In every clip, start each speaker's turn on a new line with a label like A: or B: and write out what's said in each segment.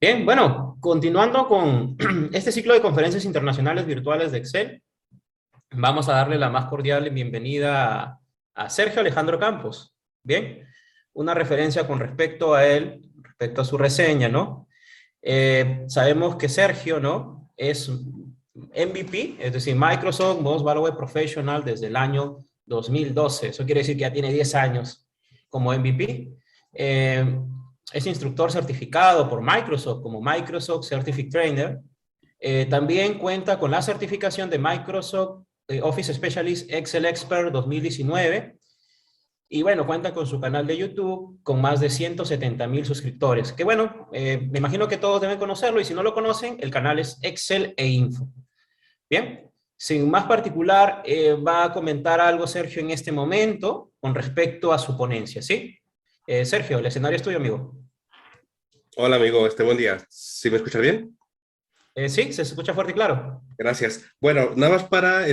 A: Bien, bueno, continuando con este ciclo de conferencias internacionales virtuales de Excel, vamos a darle la más cordial bienvenida a Sergio Alejandro Campos. Bien, una referencia con respecto a él, respecto a su reseña, ¿no? Sabemos que Sergio, ¿no? Es MVP, es decir, Microsoft Most Valuable Professional desde el año 2012. Eso quiere decir que ya tiene 10 años como MVP. Es instructor certificado por Microsoft como Microsoft Certificate Trainer. También cuenta con la certificación de Microsoft Office Specialist Excel Expert 2019. Y bueno, cuenta con su canal de YouTube con más de 170,000 suscriptores. Que bueno, me imagino que todos deben conocerlo y si no lo conocen, el canal es Excel e Info. Bien, sin más particular, va a comentar algo Sergio en este momento con respecto a su ponencia, ¿sí? Sergio, el escenario es tuyo, amigo.
B: Hola amigo, buen día. ¿Sí me escuchas bien?
A: Sí, se escucha fuerte y claro.
B: Gracias. Bueno, nada más para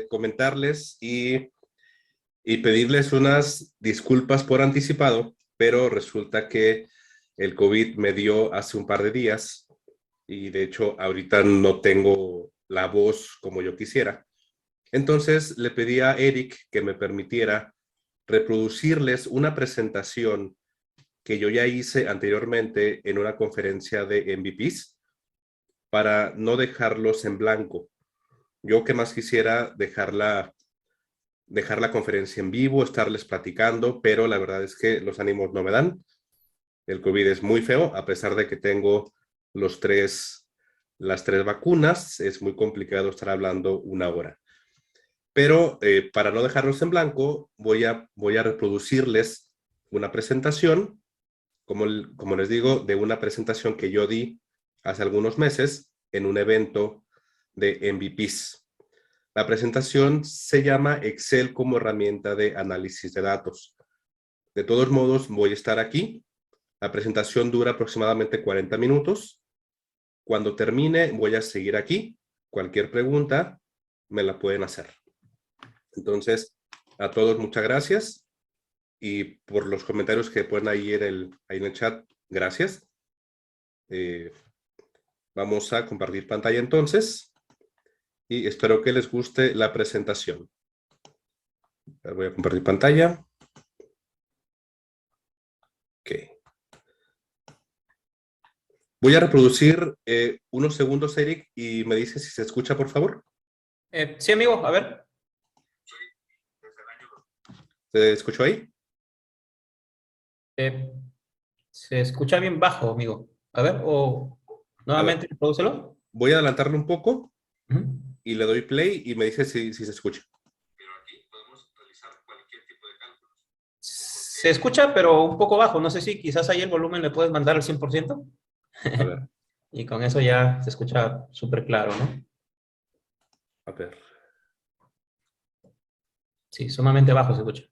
B: comentarles y pedirles unas disculpas por anticipado, pero resulta que el COVID me dio hace un par de días y de hecho ahorita no tengo la voz como yo quisiera. Entonces le pedí a Eric que me permitiera reproducirles una presentación que yo ya hice anteriormente en una conferencia de MVPs para no dejarlos en blanco. Yo que más quisiera dejar la conferencia en vivo, estarles platicando, pero la verdad es que los ánimos no me dan. El COVID es muy feo, a pesar de que tengo los tres, las tres vacunas, es muy complicado estar hablando una hora. Pero para no dejarlos en blanco, voy a reproducirles una presentación, como les digo, de una presentación que yo di hace algunos meses en un evento de MVPs. La presentación se llama Excel como herramienta de análisis de datos. De todos modos, voy a estar aquí. La presentación dura aproximadamente 40 minutos. Cuando termine, voy a seguir aquí. Cualquier pregunta me la pueden hacer. Entonces, a todos muchas gracias. Y por los comentarios que ponen ahí en el chat, gracias. Vamos a compartir pantalla entonces. Y espero que les guste la presentación. Voy a compartir pantalla. Ok. Voy a reproducir unos segundos, Eric, y me dice si se escucha, por favor.
A: Sí, amigo, a ver.
B: ¿Se escuchó ahí?
A: Eh, Se escucha bien bajo, amigo. A ver, o
B: A ver,
A: nuevamente, prodúcelo.
B: voy a adelantarlo un poco
A: Ujú.
B: y le doy play y me dice si se escucha.
A: Se escucha, pero un poco bajo. No sé si quizás ahí el volumen le puedes mandar al 100%.
B: A ver,
A: Y con eso ya se escucha súper claro, ¿no?
B: a ver.
A: Sí, sumamente bajo se escucha.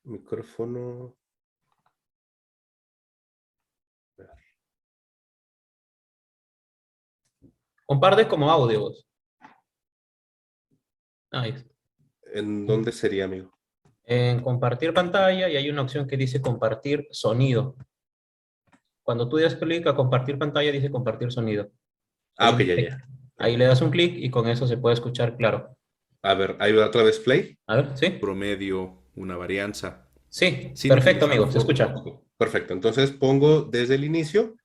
B: Micrófono.
A: Comparte como audio vos. Ahí está.
B: ¿En dónde sería, amigo?
A: En compartir pantalla y hay una opción que dice compartir sonido. Cuando tú das clic a compartir pantalla, dice compartir sonido.
B: Ah,
A: Hay
B: ok,
A: un
B: ya,
A: clic.
B: ya.
A: Ahí le das un clic y con eso se puede escuchar claro.
B: A ver, ahí va otra vez play.
A: A ver, ¿sí?
B: Promedio, una varianza.
A: Sí,
B: Sin
A: perfecto,
B: utilizar
A: amigo, se
B: fotos.
A: escucha.
B: Ok, perfecto. Entonces pongo desde el inicio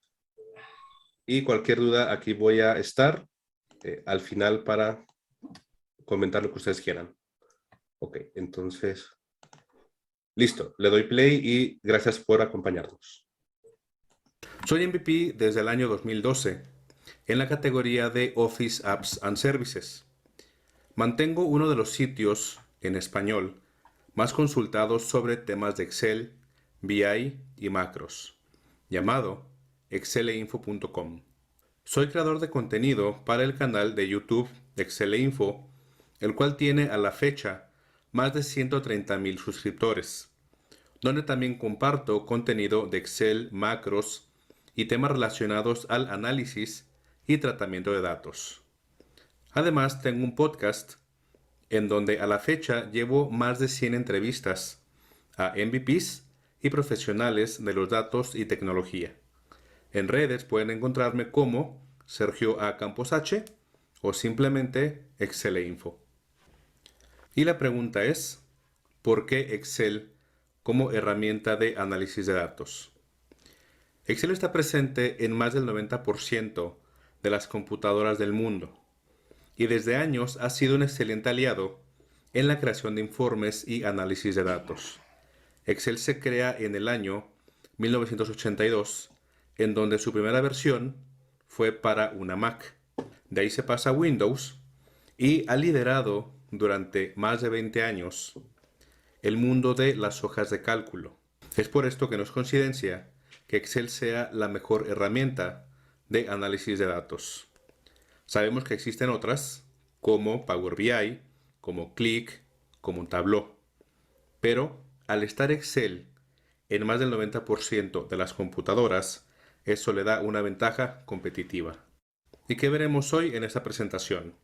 B: y cualquier duda aquí voy a estar al final para comentar lo que ustedes quieran. Ok, entonces, listo. Le doy play y gracias por acompañarnos. Soy MVP desde el año 2012 en la categoría de Office Apps and Services. Mantengo uno de los sitios en español más consultados sobre temas de Excel, BI y macros, llamado exceleinfo.com. Soy creador de contenido para el canal de YouTube Exceleinfo, el cual tiene a la fecha más de 130,000 suscriptores, donde también comparto contenido de Excel, macros y temas relacionados al análisis y tratamiento de datos. Además, tengo un podcast en donde a la fecha llevo más de 100 entrevistas a MVPs y profesionales de los datos y tecnología. En redes pueden encontrarme como Sergio A. Campos H o simplemente Excel Info. Y la pregunta es, ¿por qué Excel como herramienta de análisis de datos? Excel está presente en más del 90% de las computadoras del mundo y desde años ha sido un excelente aliado en la creación de informes y análisis de datos. Excel se crea en el año 1982, en donde su primera versión fue para una Mac. De ahí se pasa a Windows y ha liderado durante más de 20 años el mundo de las hojas de cálculo. Es por esto que no es coincidencia que Excel sea la mejor herramienta de análisis de datos. Sabemos que existen otras, como Power BI, como Qlik, como Tableau. Pero al estar Excel en más del 90% de las computadoras, eso le da una ventaja competitiva. ¿Y qué veremos hoy en esta presentación?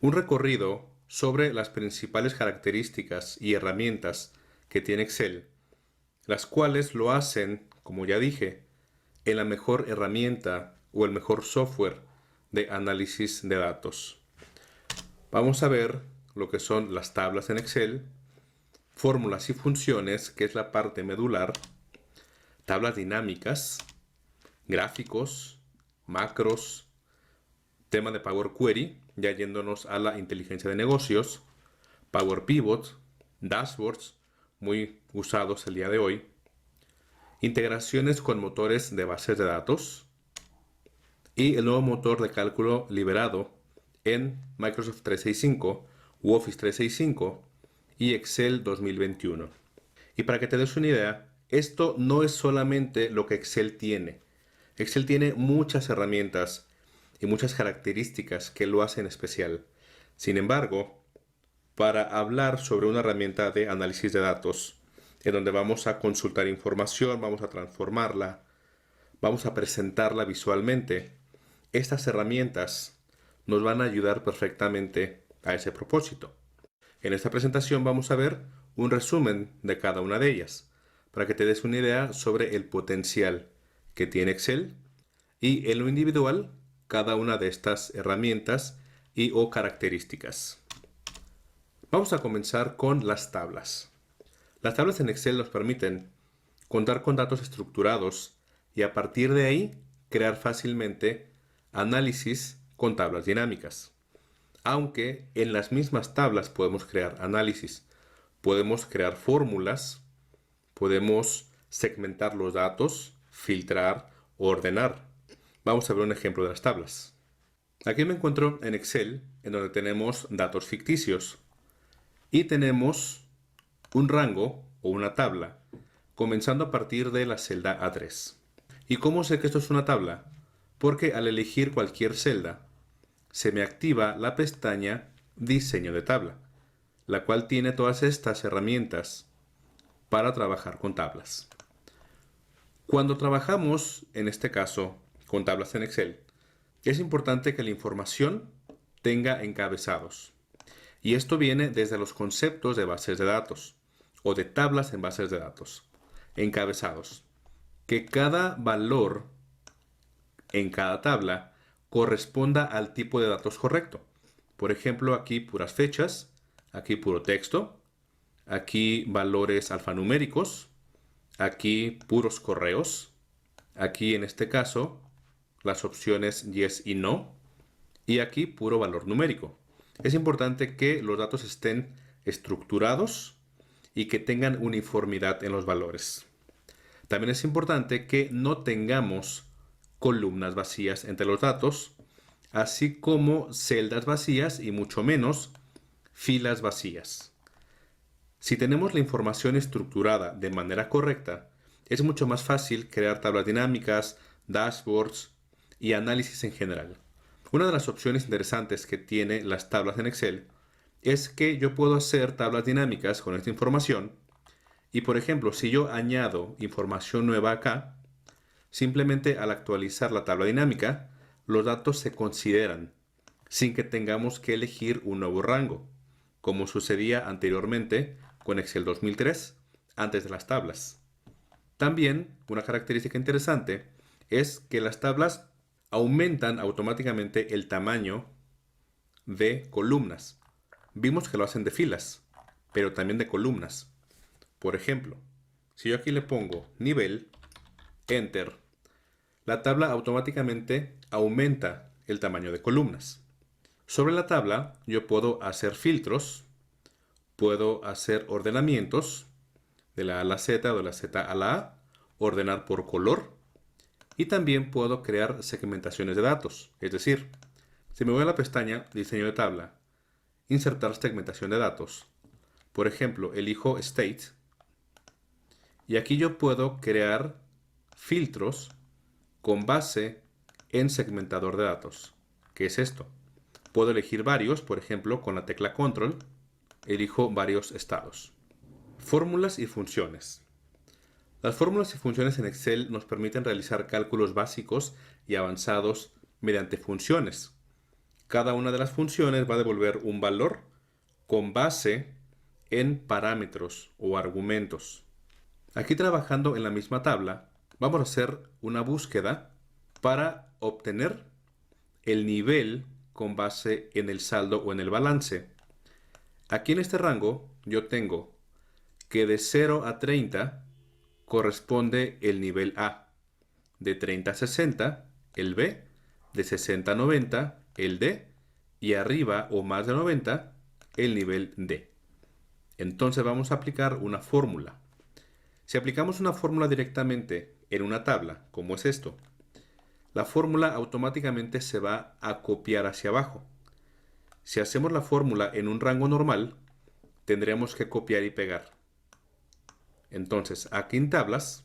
B: Un recorrido sobre las principales características y herramientas que tiene Excel, las cuales lo hacen, como ya dije, en la mejor herramienta o el mejor software de análisis de datos. Vamos a ver lo que son las tablas en Excel, fórmulas y funciones, que es la parte medular, tablas dinámicas, gráficos, macros, tema de Power Query, ya yéndonos a la inteligencia de negocios, Power Pivot, dashboards, muy usados el día de hoy, integraciones con motores de bases de datos y el nuevo motor de cálculo liberado en Microsoft 365 u Office 365 y Excel 2021. Y para que te des una idea, esto no es solamente lo que Excel tiene. Excel tiene muchas herramientas y muchas características que lo hacen especial. Sin embargo, para hablar sobre una herramienta de análisis de datos, en donde vamos a consultar información, vamos a transformarla, vamos a presentarla visualmente, estas herramientas nos van a ayudar perfectamente a ese propósito. En esta presentación vamos a ver un resumen de cada una de ellas, para que te des una idea sobre el potencial que tiene Excel y en lo individual cada una de estas herramientas y o características. Vamos a comenzar con las tablas. Las tablas en Excel nos permiten contar con datos estructurados y a partir de ahí crear fácilmente análisis con tablas dinámicas. Aunque en las mismas tablas podemos crear análisis, podemos crear fórmulas, podemos segmentar los datos, filtrar o ordenar. Vamos a ver un ejemplo de las tablas. Aquí me encuentro en Excel, en donde tenemos datos ficticios y tenemos un rango o una tabla, comenzando a partir de la celda A3. ¿Y cómo sé que esto es una tabla? Porque al elegir cualquier celda, se me activa la pestaña Diseño de tabla, la cual tiene todas estas herramientas para trabajar con tablas. Cuando trabajamos, en este caso, con tablas en Excel, es importante que la información tenga encabezados. Y esto viene desde los conceptos de bases de datos o de tablas en bases de datos. Encabezados. Que cada valor en cada tabla corresponda al tipo de datos correcto. Por ejemplo, aquí puras fechas, aquí puro texto, aquí valores alfanuméricos, aquí puros correos, aquí en este caso las opciones yes y no, y aquí puro valor numérico. Es importante que los datos estén estructurados y que tengan uniformidad en los valores. También es importante que no tengamos columnas vacías entre los datos, así como celdas vacías y mucho menos filas vacías. Si tenemos la información estructurada de manera correcta, es mucho más fácil crear tablas dinámicas, dashboards y análisis en general. Una de las opciones interesantes que tiene las tablas en Excel es que yo puedo hacer tablas dinámicas con esta información y, por ejemplo, si yo añado información nueva acá, simplemente al actualizar la tabla dinámica, los datos se consideran sin que tengamos que elegir un nuevo rango, como sucedía anteriormente con Excel 2003, antes de las tablas. También una característica interesante es que las tablas aumentan automáticamente el tamaño de columnas. Vimos que lo hacen de filas, pero también de columnas. Por ejemplo, si yo aquí le pongo nivel, enter, la tabla automáticamente aumenta el tamaño de columnas. Sobre la tabla yo puedo hacer filtros, puedo hacer ordenamientos de la A a la Z o de la Z a la A, ordenar por color y también puedo crear segmentaciones de datos. Es decir, si me voy a la pestaña diseño de tabla, insertar segmentación de datos, por ejemplo, elijo state y aquí yo puedo crear filtros con base en segmentador de datos. ¿Qué es esto? Puedo elegir varios, por ejemplo, con la tecla control, elijo varios estados. Fórmulas y funciones. Las fórmulas y funciones en Excel nos permiten realizar cálculos básicos y avanzados mediante funciones. Cada una de las funciones va a devolver un valor con base en parámetros o argumentos. Aquí trabajando en la misma tabla, vamos a hacer una búsqueda para obtener el nivel con base en el saldo o en el balance. Aquí en este rango yo tengo que de 0 a 30 corresponde el nivel A, de 30 a 60 el B, de 60 a 90 el D y arriba o más de 90 el nivel D. Entonces vamos a aplicar una fórmula. Si aplicamos una fórmula directamente en una tabla, como es esto, la fórmula automáticamente se va a copiar hacia abajo. Si hacemos la fórmula en un rango normal, tendríamos que copiar y pegar. Entonces, aquí en tablas,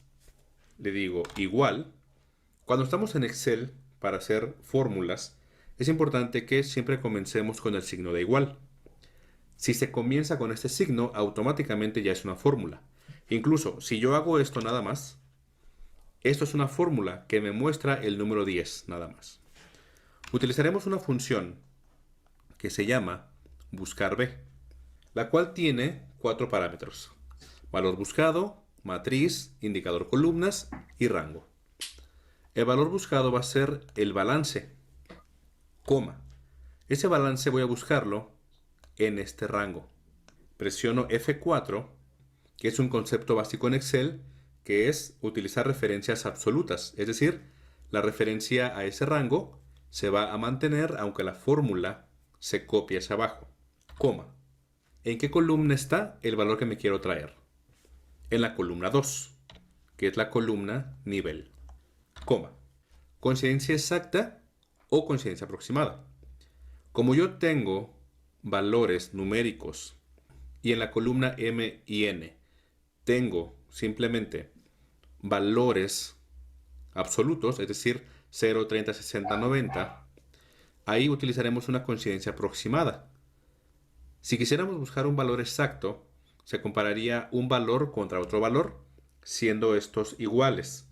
B: le digo igual. Cuando estamos en Excel para hacer fórmulas, es importante que siempre comencemos con el signo de igual. Si se comienza con este signo, automáticamente ya es una fórmula. Incluso, si yo hago esto nada más, esto es una fórmula que me muestra el número 10, nada más. Utilizaremos una función que se llama buscar B, la cual tiene 4 parámetros: valor buscado, matriz, indicador columnas y rango. El valor buscado va a ser el balance, coma. Ese balance voy a buscarlo en este rango. Presiono F4, que es un concepto básico en Excel, que es utilizar referencias absolutas, es decir, la referencia a ese rango se va a mantener aunque la fórmula se copie hacia abajo, coma. ¿En qué columna está el valor que me quiero traer? En la columna 2, que es la columna nivel, coma. Coincidencia exacta o coincidencia aproximada. Como yo tengo valores numéricos y en la columna M y N tengo simplemente valores absolutos, es decir, 0, 30, 60, 90, ahí utilizaremos una coincidencia aproximada. Si quisiéramos buscar un valor exacto, se compararía un valor contra otro valor, siendo estos iguales.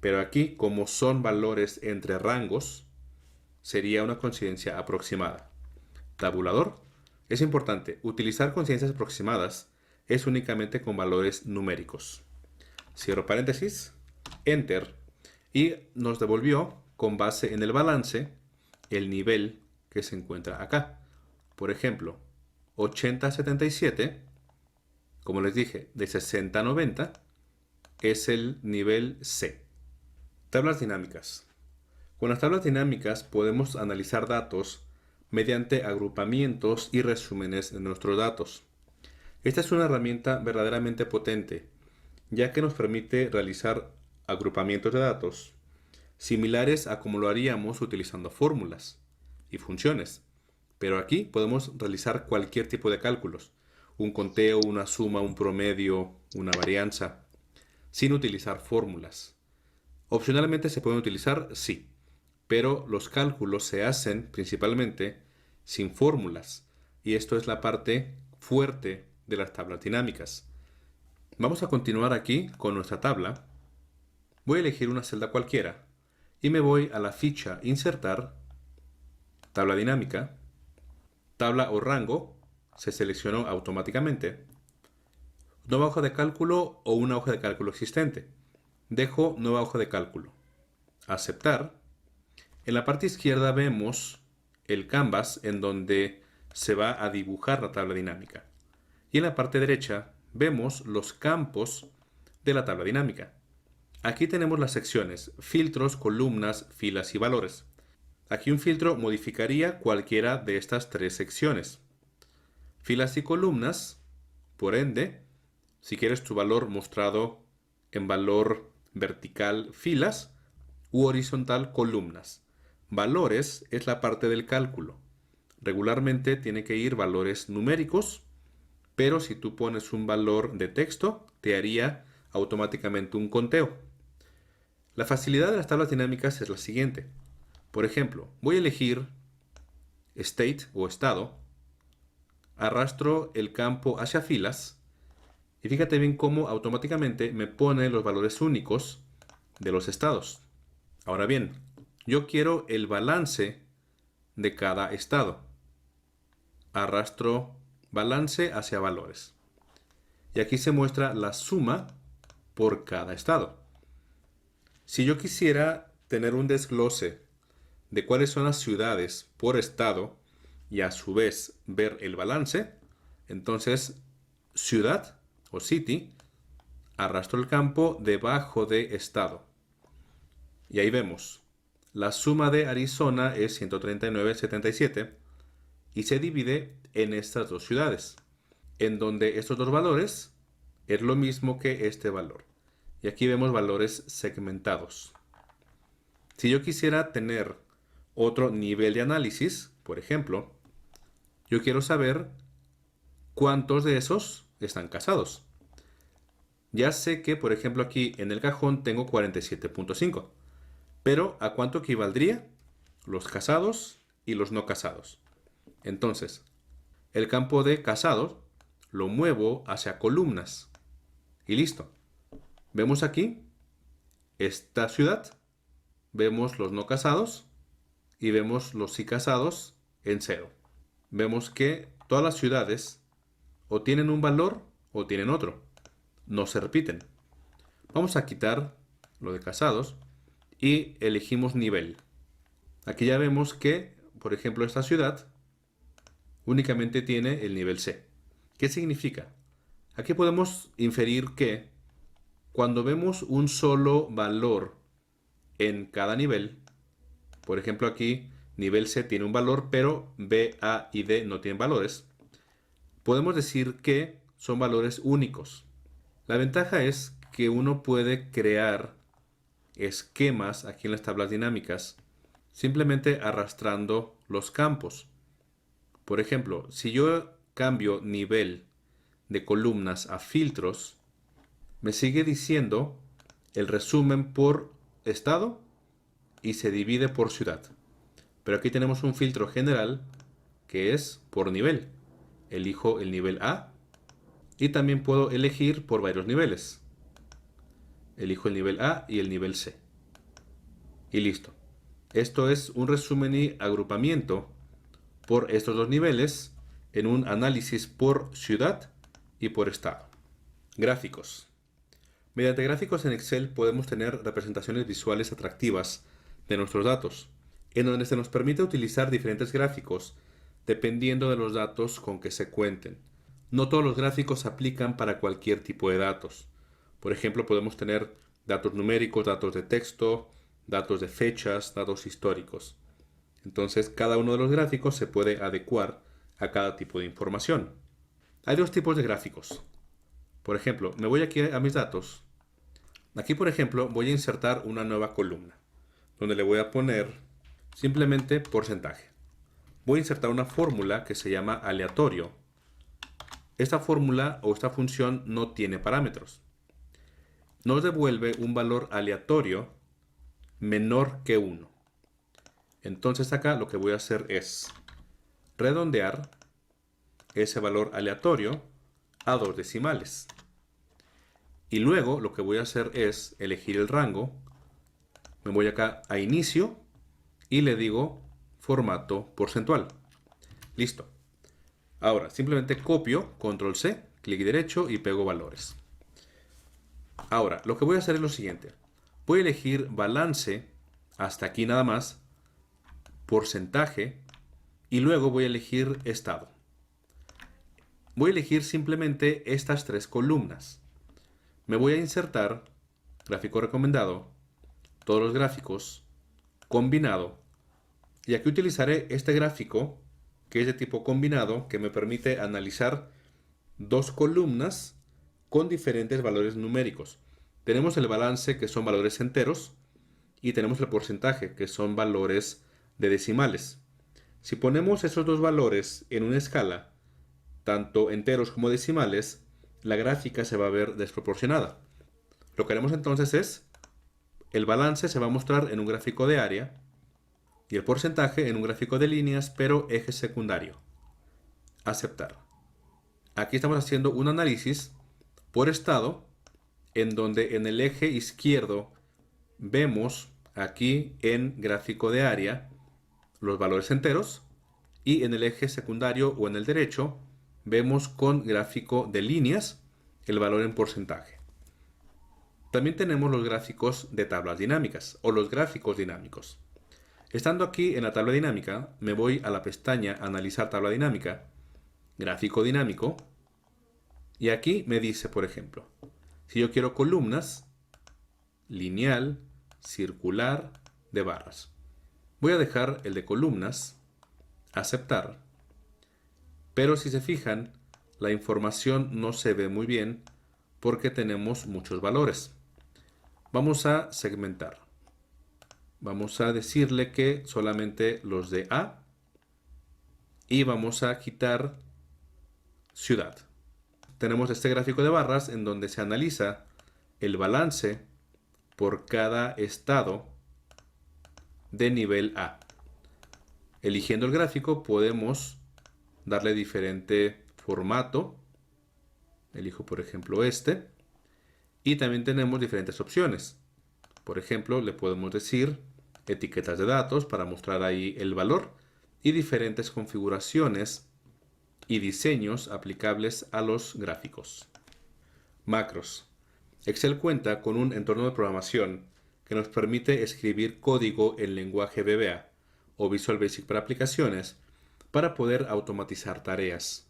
B: Pero aquí, como son valores entre rangos, sería una coincidencia aproximada. Tabulador. Es importante, utilizar coincidencias aproximadas es únicamente con valores numéricos. Cierro paréntesis, enter, y nos devolvió con base en el balance el nivel que se encuentra acá. Por ejemplo, 80 a 77, como les dije, de 60 a 90, es el nivel C. Tablas dinámicas. Con las tablas dinámicas podemos analizar datos mediante agrupamientos y resúmenes de nuestros datos. Esta es una herramienta verdaderamente potente, ya que nos permite realizar agrupamientos de datos similares a como lo haríamos utilizando fórmulas y funciones. Pero aquí podemos realizar cualquier tipo de cálculos, un conteo, una suma, un promedio, una varianza, sin utilizar fórmulas. Opcionalmente se pueden utilizar, sí, pero los cálculos se hacen principalmente sin fórmulas, y esto es la parte fuerte de las tablas dinámicas. Vamos a continuar aquí con nuestra tabla. Voy a elegir una celda cualquiera y me voy a la ficha Insertar, Tabla dinámica, tabla o rango, se seleccionó automáticamente, nueva hoja de cálculo o una hoja de cálculo existente.
C: Dejo nueva hoja de cálculo. Aceptar. En la parte izquierda vemos el canvas en donde se va a dibujar la tabla dinámica. Y en la parte derecha vemos los campos de la tabla dinámica. Aquí tenemos las secciones: filtros, columnas, filas y valores. Aquí un filtro modificaría cualquiera de estas tres secciones. Filas y columnas, por ende, si quieres tu valor mostrado en valor vertical, filas, u horizontal, columnas. Valores es la parte del cálculo. Regularmente tiene que ir valores numéricos, pero si tú pones un valor de texto, te haría automáticamente un conteo. La facilidad de las tablas dinámicas es la siguiente. Por ejemplo, voy a elegir State o estado, arrastro el campo hacia filas y fíjate bien cómo automáticamente me pone los valores únicos de los estados. Ahora bien, yo quiero el balance de cada estado. Arrastro balance hacia valores. Y aquí se muestra la suma por cada estado. Si yo quisiera tener un desglose de cuáles son las ciudades por estado y a su vez ver el balance, entonces ciudad o city, arrastro el campo debajo de estado. Y ahí vemos, la suma de Arizona es 139,77 y se divide en estas dos ciudades, en donde estos dos valores es lo mismo que este valor. Y aquí vemos valores segmentados. Si yo quisiera tener otro nivel de análisis, por ejemplo, yo quiero saber cuántos de esos están casados. Ya sé que, por ejemplo, aquí en el cajón tengo 47.5. Pero ¿a cuánto equivaldría los casados y los no casados? Entonces, el campo de casados lo muevo hacia columnas. Y listo. Vemos aquí esta ciudad, vemos los no casados y vemos los sí casados en 0. Vemos que todas las ciudades o tienen un valor o tienen otro. No se repiten. Vamos a quitar lo de casados y elegimos nivel. Aquí ya vemos que, por ejemplo, esta ciudad únicamente tiene el nivel C. ¿Qué significa? Aquí podemos inferir que cuando vemos un solo valor en cada nivel, por ejemplo aquí nivel C tiene un valor, pero B, A y D no tienen valores, podemos decir que son valores únicos. La ventaja es que uno puede crear esquemas aquí en las tablas dinámicas simplemente arrastrando los campos. Por ejemplo, si yo cambio nivel de columnas a filtros, me sigue diciendo el resumen por estado y se divide por ciudad. Pero aquí tenemos un filtro general que es por nivel. Elijo el nivel A y también puedo elegir por varios niveles. Elijo el nivel A y el nivel C. Y listo. Esto es un resumen y agrupamiento por estos dos niveles en un análisis por ciudad y por estado. Gráficos. Mediante gráficos en Excel podemos tener representaciones visuales atractivas de nuestros datos, en donde se nos permite utilizar diferentes gráficos dependiendo de los datos con que se cuenten. No todos los gráficos se aplican para cualquier tipo de datos. Por ejemplo, podemos tener datos numéricos, datos de texto, datos de fechas, datos históricos. Entonces, cada uno de los gráficos se puede adecuar a cada tipo de información. Hay dos tipos de gráficos. Por ejemplo, me voy aquí a mis datos. Aquí, por ejemplo, voy a insertar una nueva columna, donde le voy a poner simplemente porcentaje. Voy a insertar una fórmula que se llama aleatorio. Esta fórmula o esta función no tiene parámetros. Nos devuelve un valor aleatorio menor que 1. Entonces acá lo que voy a hacer es redondear ese valor aleatorio a 2 decimales. Y luego lo que voy a hacer es elegir el rango. Me voy acá a inicio y le digo formato porcentual. Listo. Ahora simplemente copio, control C, clic derecho y pego valores. Ahora lo que voy a hacer es lo siguiente. Voy a elegir balance, hasta aquí nada más, porcentaje, y luego voy a elegir estado. Voy a elegir simplemente estas 3 columnas. Me voy a insertar gráfico recomendado, todos los gráficos, combinado, y aquí utilizaré este gráfico que es de tipo combinado, que me permite analizar 2 columnas con diferentes valores numéricos. Tenemos el balance, que son valores enteros, y tenemos el porcentaje, que son valores de decimales. Si ponemos esos 2 valores en una escala, tanto enteros como decimales, la gráfica se va a ver desproporcionada. Lo que haremos entonces es, el balance se va a mostrar en un gráfico de área y el porcentaje en un gráfico de líneas, pero eje secundario. Aceptar. Aquí estamos haciendo un análisis por estado, en donde en el eje izquierdo vemos aquí en gráfico de área los valores enteros, y en el eje secundario o en el derecho vemos con gráfico de líneas el valor en porcentaje. También tenemos los gráficos de tablas dinámicas o los gráficos dinámicos. Estando aquí en la tabla dinámica, me voy a la pestaña Analizar tabla dinámica, Gráfico dinámico, y aquí me dice, por ejemplo, si yo quiero columnas, lineal, circular, de barras. Voy a dejar el de columnas, aceptar, pero si se fijan, la información no se ve muy bien porque tenemos muchos valores. Vamos a segmentar. Vamos a decirle que solamente los de A, y vamos a quitar ciudad. Tenemos este gráfico de barras en donde se analiza el balance por cada estado de nivel A. Eligiendo el gráfico podemos darle diferente formato. Elijo por ejemplo este. Y también tenemos diferentes opciones. Por ejemplo, le podemos decir etiquetas de datos para mostrar ahí el valor y diferentes configuraciones y diseños aplicables a los gráficos. Macros. Excel cuenta con un entorno de programación que nos permite escribir código en lenguaje VBA o Visual Basic para aplicaciones para poder automatizar tareas.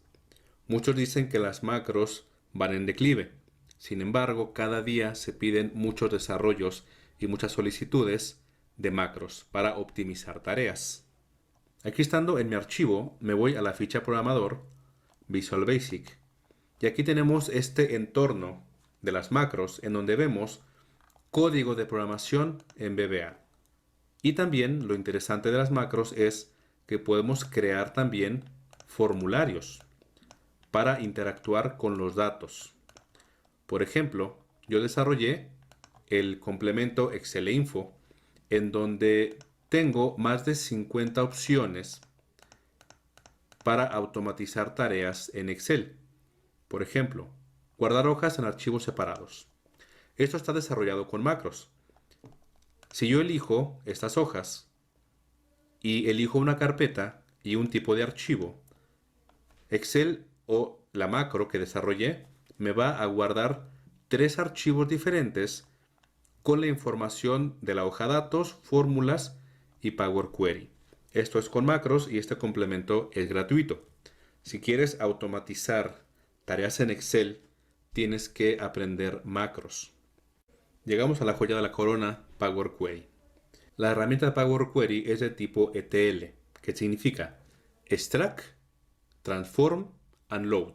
C: Muchos dicen que las macros van en declive. Sin embargo, cada día se piden muchos desarrollos y muchas solicitudes de macros para optimizar tareas. Aquí estando en mi archivo, me voy a la ficha programador, Visual Basic, y aquí tenemos este entorno de las macros en donde vemos código de programación en VBA. Y también lo interesante de las macros es que podemos crear también formularios para interactuar con los datos. Por ejemplo, yo desarrollé el complemento Excel Info, en donde tengo más de 50 opciones para automatizar tareas en Excel. Por ejemplo, guardar hojas en archivos separados. Esto está desarrollado con macros. Si yo elijo estas hojas y elijo una carpeta y un tipo de archivo, Excel o la macro que desarrollé me va a guardar 3 archivos diferentes con la información de la hoja datos, fórmulas y Power Query. Esto es con macros y este complemento es gratuito. Si quieres automatizar tareas en Excel, tienes que aprender macros. Llegamos a la joya de la corona, Power Query. La herramienta de Power Query es de tipo ETL, que significa Extract, Transform and Load,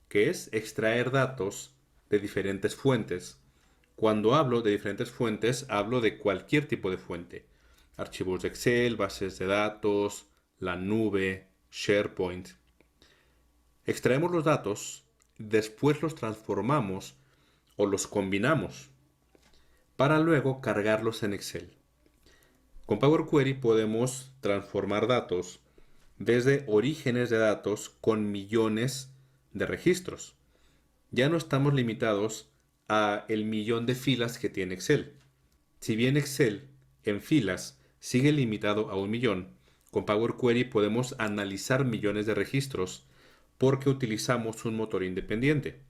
C: que es extraer datos de diferentes fuentes. Cuando hablo de diferentes fuentes, hablo de cualquier tipo de fuente. Archivos de Excel, bases de datos, la nube, SharePoint. Extraemos los datos, después los transformamos o los combinamos para luego cargarlos en Excel. Con Power Query podemos transformar datos desde orígenes de datos con millones de registros. Ya no estamos limitados a el millón de filas que tiene Excel. Si bien Excel en filas sigue limitado a 1 millón, con Power Query podemos analizar millones de registros porque utilizamos un motor independiente.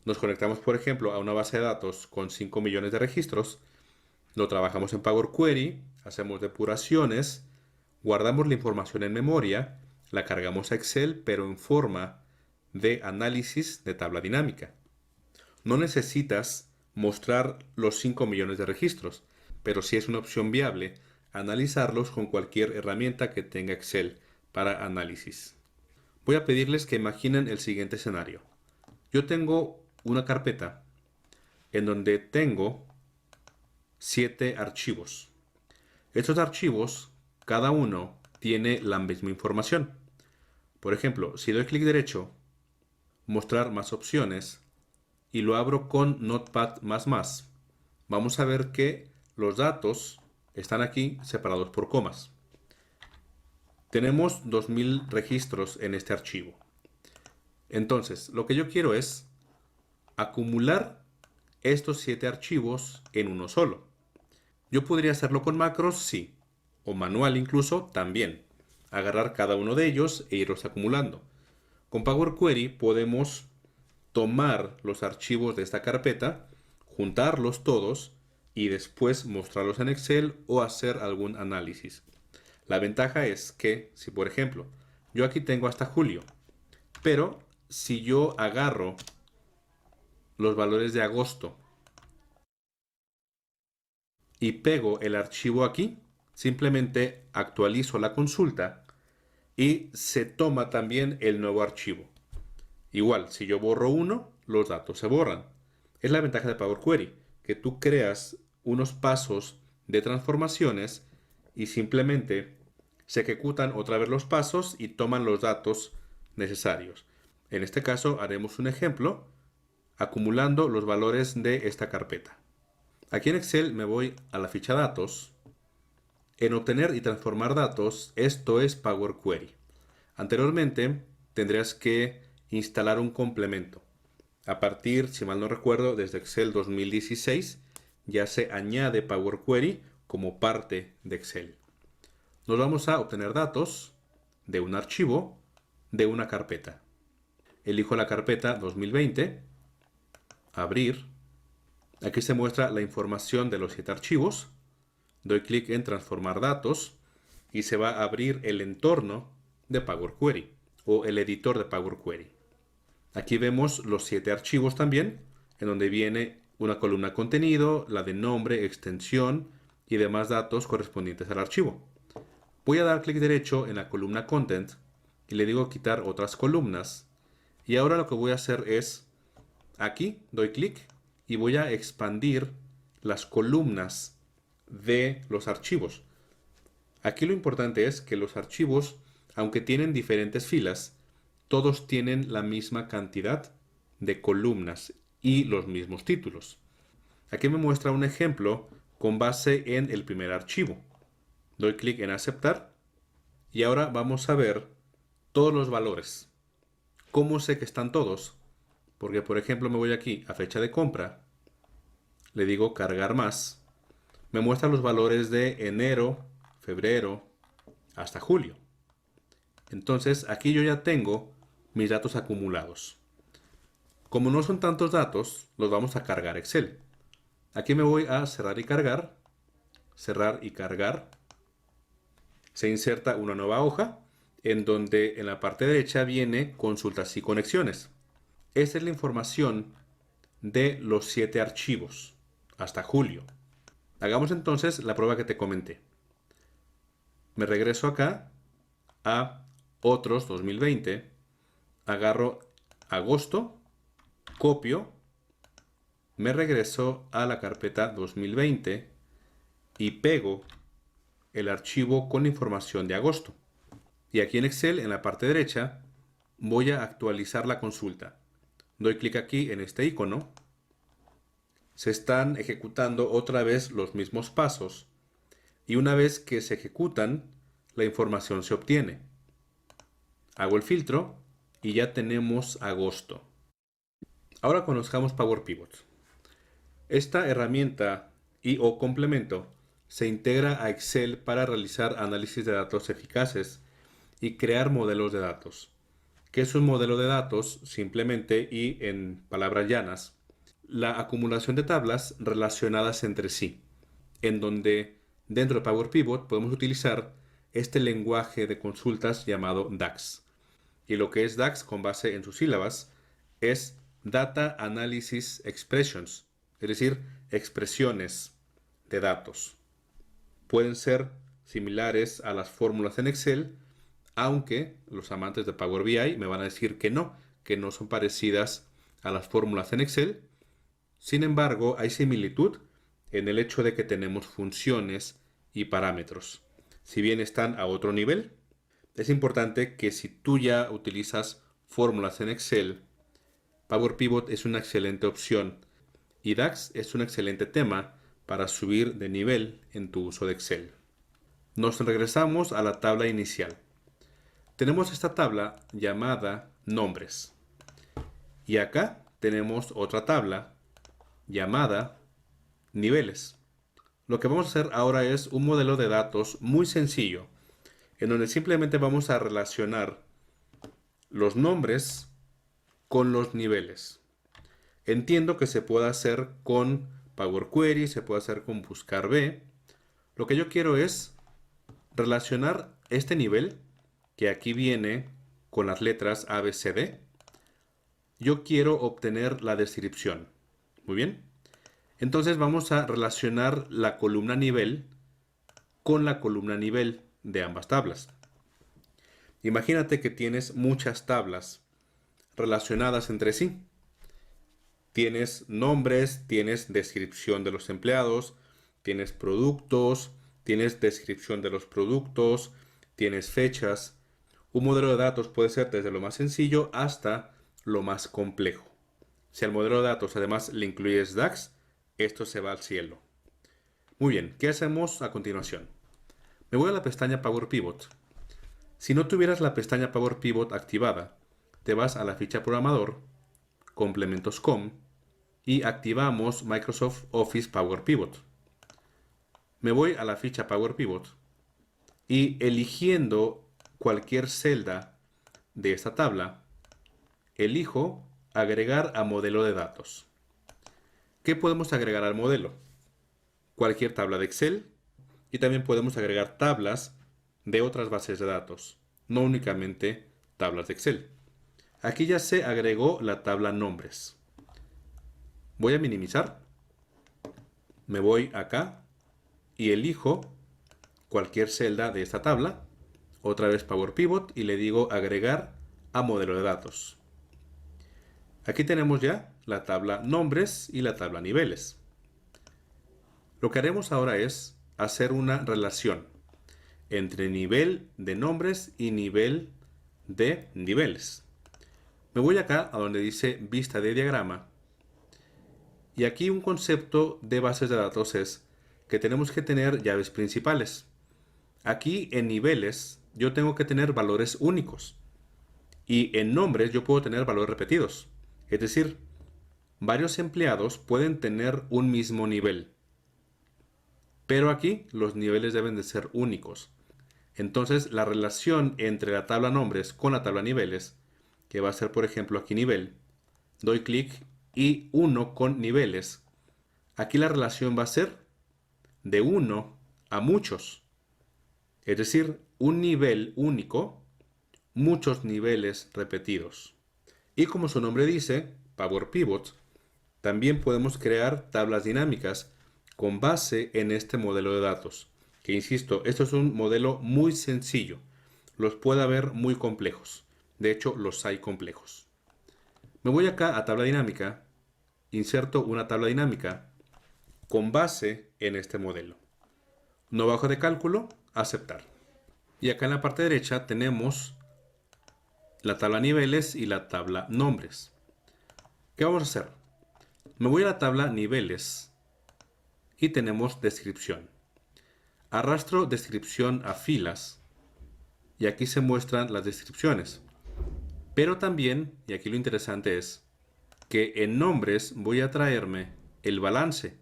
C: Nos conectamos, por ejemplo, a una base de datos con 5 millones de registros Lo trabajamos en Power Query, hacemos depuraciones, guardamos la información en memoria, la cargamos a Excel, pero en forma de análisis de tabla dinámica. No necesitas mostrar los 5 millones de registros, pero sí es una opción viable analizarlos con cualquier herramienta que tenga Excel para análisis. Voy a pedirles que imaginen el siguiente escenario. Yo tengo una carpeta en donde tengo 7 archivos. Estos archivos, cada uno tiene la misma información. Por ejemplo, si doy clic derecho, mostrar más opciones, y lo abro con Notepad++, vamos a ver que los datos están aquí separados por comas. Tenemos 2000 registros en este archivo. Entonces, lo que yo quiero es acumular estos 7 archivos en uno solo. Yo podría hacerlo con macros, sí, o manual incluso, también. Agarrar cada uno de ellos e irlos acumulando. Con Power Query podemos tomar los archivos de esta carpeta, juntarlos todos y después mostrarlos en Excel o hacer algún análisis. La ventaja es que, si por ejemplo, yo aquí tengo hasta julio, pero si yo agarro los valores de agosto y pego el archivo aquí, simplemente actualizo la consulta y se toma también el nuevo archivo. Igual, si yo borro uno, los datos se borran. Es la ventaja de Power Query, que tú creas unos pasos de transformaciones y simplemente se ejecutan otra vez los pasos y toman los datos necesarios. En este caso haremos un ejemplo acumulando los valores de esta carpeta. Aquí en Excel me voy a la ficha datos. En obtener y transformar datos, esto es Power Query. Anteriormente tendrías que instalar un complemento. A partir, si mal no recuerdo, desde Excel 2016 ya se añade Power Query como parte de Excel. Nos vamos a obtener datos de un archivo de una carpeta. Elijo la carpeta 2020, abrir. Aquí se muestra la información de los 7 archivos. Doy clic en transformar datos y se va a abrir el entorno de Power Query o el editor de Power Query. Aquí vemos los 7 archivos también, en donde viene una columna contenido, la de nombre, extensión y demás datos correspondientes al archivo. Voy a dar clic derecho en la columna Content y le digo quitar otras columnas. Y ahora lo que voy a hacer es, aquí doy clic y voy a expandir las columnas de los archivos. Aquí lo importante es que los archivos, aunque tienen diferentes filas, todos tienen la misma cantidad de columnas y los mismos títulos. Aquí me muestra un ejemplo con base en el primer archivo. Doy clic en aceptar y ahora vamos a ver todos los valores. ¿Cómo sé que están todos? Porque por ejemplo me voy aquí a fecha de compra, le digo cargar más, me muestra los valores de enero, febrero, hasta julio. Entonces aquí yo ya tengo mis datos acumulados. Como no son tantos datos, los vamos a cargar Excel. Aquí me voy a cerrar y cargar, cerrar y cargar. Se inserta una nueva hoja en donde en la parte derecha viene consultas y conexiones. Esta es la información de los 7 archivos hasta julio. Hagamos entonces la prueba que te comenté. Me regreso acá a otros 2020, agarro agosto, copio, me regreso a la carpeta 2020 y pego el archivo con información de agosto. Y aquí en Excel, en la parte derecha, voy a actualizar la consulta. Doy clic aquí en este icono. Se están ejecutando otra vez los mismos pasos. Y una vez que se ejecutan, la información se obtiene. Hago el filtro y ya tenemos agosto. Ahora conozcamos Power Pivot. Esta herramienta y o complemento se integra a Excel para realizar análisis de datos eficaces y crear modelos de datos. ¿Qué es un modelo de datos? Simplemente y en palabras llanas, la acumulación de tablas relacionadas entre sí. en donde dentro de Power Pivot podemos utilizar este lenguaje de consultas llamado DAX. Y lo que es DAX con base en sus sílabas es Data Analysis Expressions, es decir, expresiones de datos. Pueden ser similares a las fórmulas en Excel, aunque los amantes de Power BI me van a decir que no son parecidas a las fórmulas en Excel. Sin embargo, hay similitud en el hecho de que tenemos funciones y parámetros. Si bien están a otro nivel, es importante que si tú ya utilizas fórmulas en Excel, Power Pivot es una excelente opción y DAX es un excelente tema para subir de nivel en tu uso de Excel. Nos regresamos a la tabla inicial. Tenemos esta tabla llamada nombres. Y acá tenemos otra tabla llamada niveles. Lo que vamos a hacer ahora es un modelo de datos muy sencillo, en donde simplemente vamos a relacionar los nombres con los niveles. Entiendo que se puede hacer con Power Query, se puede hacer con Buscar B. Lo que yo quiero es relacionar este nivel, que aquí viene con las letras A, B, C, D. Yo quiero obtener la descripción. Muy bien. Entonces vamos a relacionar la columna nivel con la columna nivel de ambas tablas. Imagínate que tienes muchas tablas relacionadas entre sí. Tienes nombres, tienes descripción de los empleados, tienes productos, tienes descripción de los productos, tienes fechas. Un modelo de datos puede ser desde lo más sencillo hasta lo más complejo. Si al modelo de datos además le incluyes DAX, esto se va al cielo. Muy bien, ¿qué hacemos a continuación? Me voy a la pestaña Power Pivot. Si no tuvieras la pestaña Power Pivot activada, te vas a la ficha programador, complementos com, y activamos Microsoft Office Power Pivot. Me voy a la ficha Power Pivot y eligiendo cualquier celda de esta tabla, elijo agregar a modelo de datos. ¿Qué podemos agregar al modelo? Cualquier tabla de Excel y también podemos agregar tablas de otras bases de datos, no únicamente tablas de Excel. Aquí ya se agregó la tabla nombres. Voy a minimizar, me voy acá y elijo cualquier celda de esta tabla, otra vez Power Pivot y le digo agregar a modelo de datos. Aquí tenemos ya la tabla nombres y la tabla niveles. Lo que haremos ahora es hacer una relación entre nivel de nombres y nivel de niveles. Me voy acá a donde dice vista de diagrama. Y aquí un concepto de bases de datos es que tenemos que tener llaves principales. Aquí en niveles yo tengo que tener valores únicos. Y en nombres yo puedo tener valores repetidos. Es decir, varios empleados pueden tener un mismo nivel. Pero aquí los niveles deben de ser únicos. Entonces la relación entre la tabla nombres con la tabla niveles, que va a ser por ejemplo aquí nivel, doy clic y 1 con niveles. Aquí la relación va a ser de 1 a muchos. Es decir, un nivel único, muchos niveles repetidos. Y como su nombre dice, Power Pivot, también podemos crear tablas dinámicas con base en este modelo de datos. Que insisto, esto es un modelo muy sencillo. Los puede haber muy complejos. De hecho, los hay complejos. Me voy acá a tabla dinámica, inserto una tabla dinámica con base en este modelo. Nueva hoja de cálculo, aceptar. Y acá en la parte derecha tenemos la tabla niveles y la tabla nombres. ¿Qué vamos a hacer? Me voy a la tabla niveles y tenemos descripción. Arrastro descripción a filas y aquí se muestran las descripciones. Pero también, y aquí lo interesante es, que en nombres voy a traerme el balance.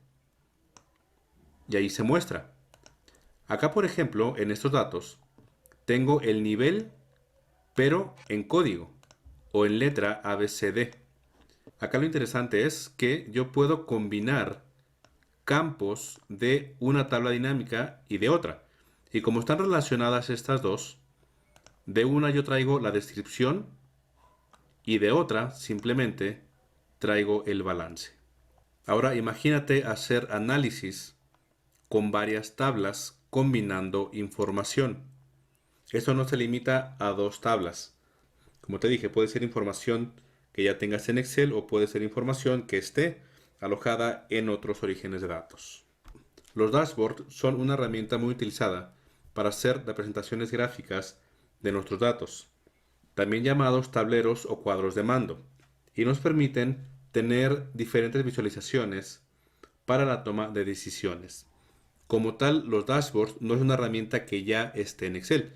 C: Y ahí se muestra. Acá, por ejemplo, en estos datos, tengo el nivel, pero en código o en letra ABCD. Acá lo interesante es que yo puedo combinar campos de una tabla dinámica y de otra. Y como están relacionadas estas dos, de una yo traigo la descripción y de otra simplemente traigo el balance. Ahora imagínate hacer análisis con varias tablas combinando información. Esto no se limita a dos tablas. Como te dije, puede ser información que ya tengas en Excel o puede ser información que esté alojada en otros orígenes de datos. Los dashboards son una herramienta muy utilizada para hacer representaciones gráficas de nuestros datos, también llamados tableros o cuadros de mando, y nos permiten tener diferentes visualizaciones para la toma de decisiones. Como tal, los dashboards no es una herramienta que ya esté en Excel,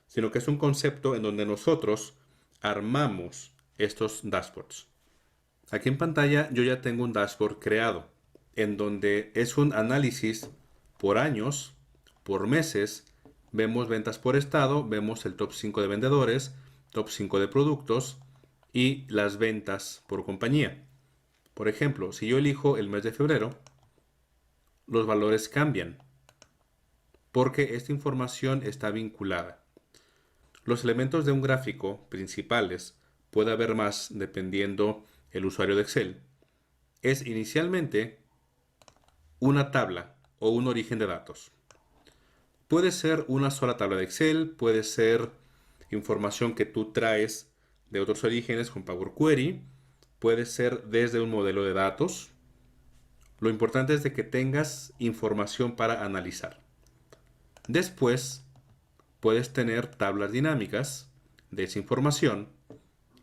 C: sino que es un concepto en donde nosotros armamos estos dashboards. Aquí en pantalla yo ya tengo un dashboard creado, en donde es un análisis por años, por meses, vemos ventas por estado, vemos el top 5 de vendedores, top 5 de productos y las ventas por compañía. Por ejemplo, si yo elijo el mes de febrero, los valores cambian, porque esta información está vinculada. Los elementos de un gráfico principales, puede haber más dependiendo el usuario de Excel, es inicialmente una tabla o un origen de datos. Puede ser una sola tabla de Excel, puede ser información que tú traes de otros orígenes con Power Query, puede ser desde un modelo de datos. Lo importante es de que tengas información para analizar. Después, puedes tener tablas dinámicas de esa información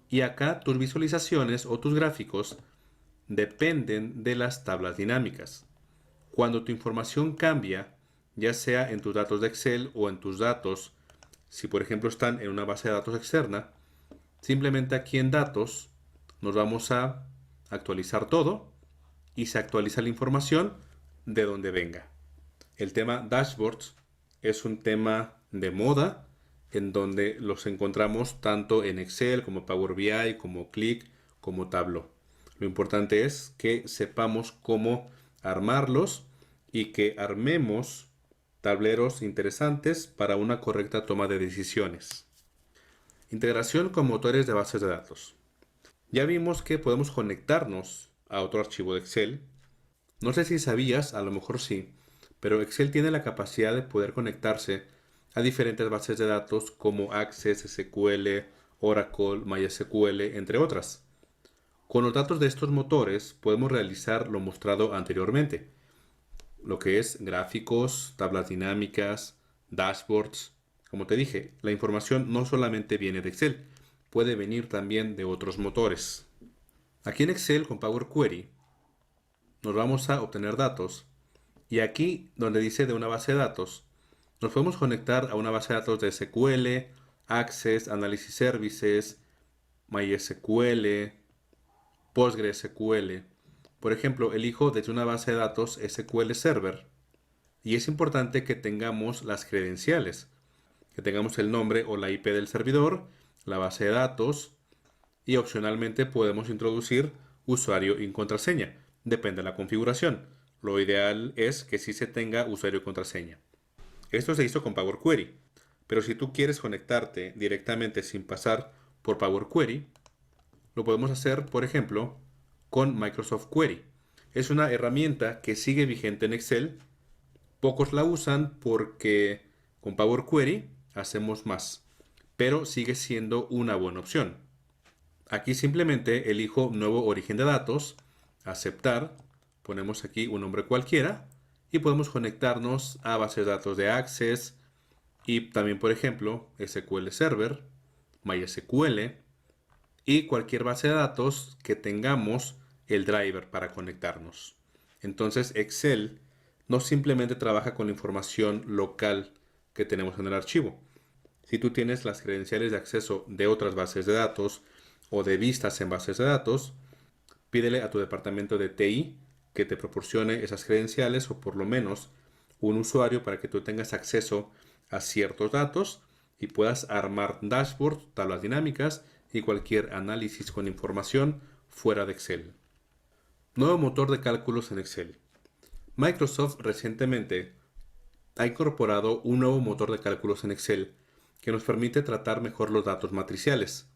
C: y acá tus visualizaciones o tus gráficos dependen de las tablas dinámicas. Cuando tu información cambia, ya sea en tus datos de Excel o en tus datos, si por ejemplo están en una base de datos externa, simplemente aquí en datos nos vamos a actualizar todo y se actualiza la información de donde venga. El tema dashboards es un tema de moda en donde los encontramos tanto en Excel como Power BI, como Click, como Tableau. Lo importante es que sepamos cómo armarlos y que armemos tableros interesantes para una correcta toma de decisiones. Integración con motores de bases de datos. Ya vimos que podemos conectarnos a otro archivo de Excel. No sé si sabías, a lo mejor sí, pero Excel tiene la capacidad de poder conectarse a diferentes bases de datos como Access, SQL, Oracle, MySQL, entre otras. Con los datos de estos motores podemos realizar lo mostrado anteriormente, lo que es gráficos, tablas dinámicas, dashboards. Como te dije, la información no solamente viene de Excel, puede venir también de otros motores. Aquí en Excel con Power Query nos vamos a obtener datos y aquí donde dice de una base de datos nos podemos conectar a una base de datos de SQL, Access, Analysis Services, MySQL, PostgreSQL. Por ejemplo, elijo desde una base de datos SQL Server y es importante que tengamos las credenciales, que tengamos el nombre o la IP del servidor, la base de datos y opcionalmente podemos introducir usuario y contraseña. Depende de la configuración. Lo ideal es que sí se tenga usuario y contraseña. Esto se hizo con Power Query, pero si tú quieres conectarte directamente sin pasar por Power Query, lo podemos hacer, por ejemplo, con Microsoft Query. Es una herramienta que sigue vigente en Excel. Pocos la usan porque con Power Query hacemos más, pero sigue siendo una buena opción. Aquí simplemente elijo nuevo origen de datos, aceptar, ponemos aquí un nombre cualquiera y podemos conectarnos a bases de datos de Access y también, por ejemplo, SQL Server, MySQL y cualquier base de datos que tengamos el driver para conectarnos. Entonces Excel no simplemente trabaja con la información local que tenemos en el archivo. Si tú tienes las credenciales de acceso de otras bases de datos o de vistas en bases de datos, pídele a tu departamento de TI que te proporcione esas credenciales o por lo menos un usuario para que tú tengas acceso a ciertos datos y puedas armar dashboards, tablas dinámicas y cualquier análisis con información fuera de Excel. Nuevo motor de cálculos en Excel. Microsoft recientemente ha incorporado un nuevo motor de cálculos en Excel que nos permite tratar mejor los datos matriciales,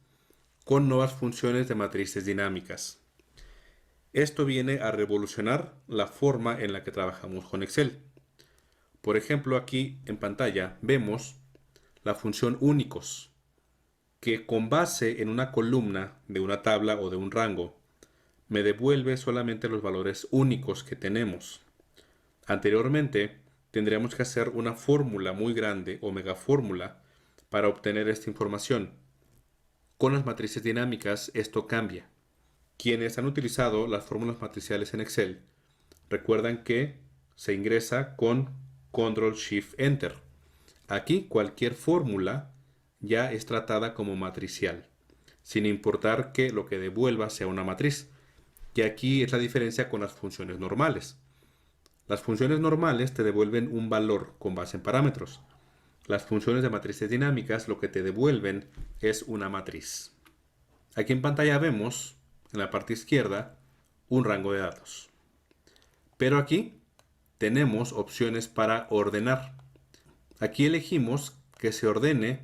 C: con nuevas funciones de matrices dinámicas. Esto viene a revolucionar la forma en la que trabajamos con Excel. Por ejemplo, aquí en pantalla vemos la función únicos, que con base en una columna de una tabla o de un rango, me devuelve solamente los valores únicos que tenemos. Anteriormente, tendríamos que hacer una fórmula muy grande o megafórmula para obtener esta información. Con las matrices dinámicas esto cambia. Quienes han utilizado las fórmulas matriciales en Excel recuerdan que se ingresa con Control-Shift-Enter. Aquí cualquier fórmula ya es tratada como matricial, sin importar que lo que devuelva sea una matriz. Y aquí es la diferencia con las funciones normales. Las funciones normales te devuelven un valor con base en parámetros. Las funciones de matrices dinámicas lo que te devuelven es una matriz. Aquí en pantalla vemos, en la parte izquierda, un rango de datos. Pero aquí tenemos opciones para ordenar. Aquí elegimos que se ordene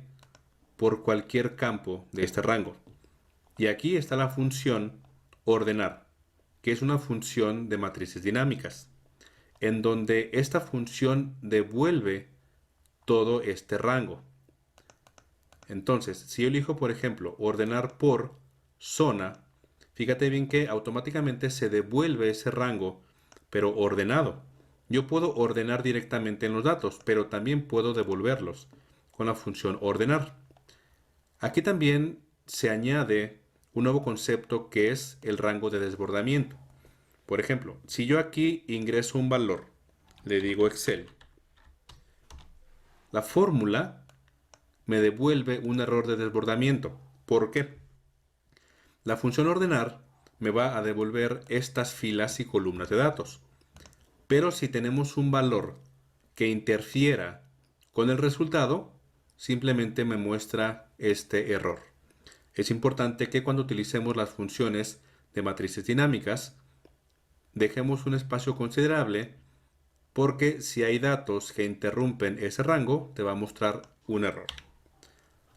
C: por cualquier campo de este rango. Y aquí está la función ordenar, que es una función de matrices dinámicas, en donde esta función devuelve todo este rango. Entonces, si yo elijo, por ejemplo, ordenar por zona, fíjate bien que automáticamente se devuelve ese rango, pero ordenado. Yo puedo ordenar directamente en los datos, pero también puedo devolverlos con la función ordenar. Aquí también se añade un nuevo concepto que es el rango de desbordamiento. Por ejemplo, si yo aquí ingreso un valor, le digo Excel, la fórmula me devuelve un error de desbordamiento. ¿Por qué? La función ordenar me va a devolver estas filas y columnas de datos. Pero si tenemos un valor que interfiera con el resultado, simplemente me muestra este error. Es importante que cuando utilicemos las funciones de matrices dinámicas, dejemos un espacio considerable, porque si hay datos que interrumpen ese rango, te va a mostrar un error.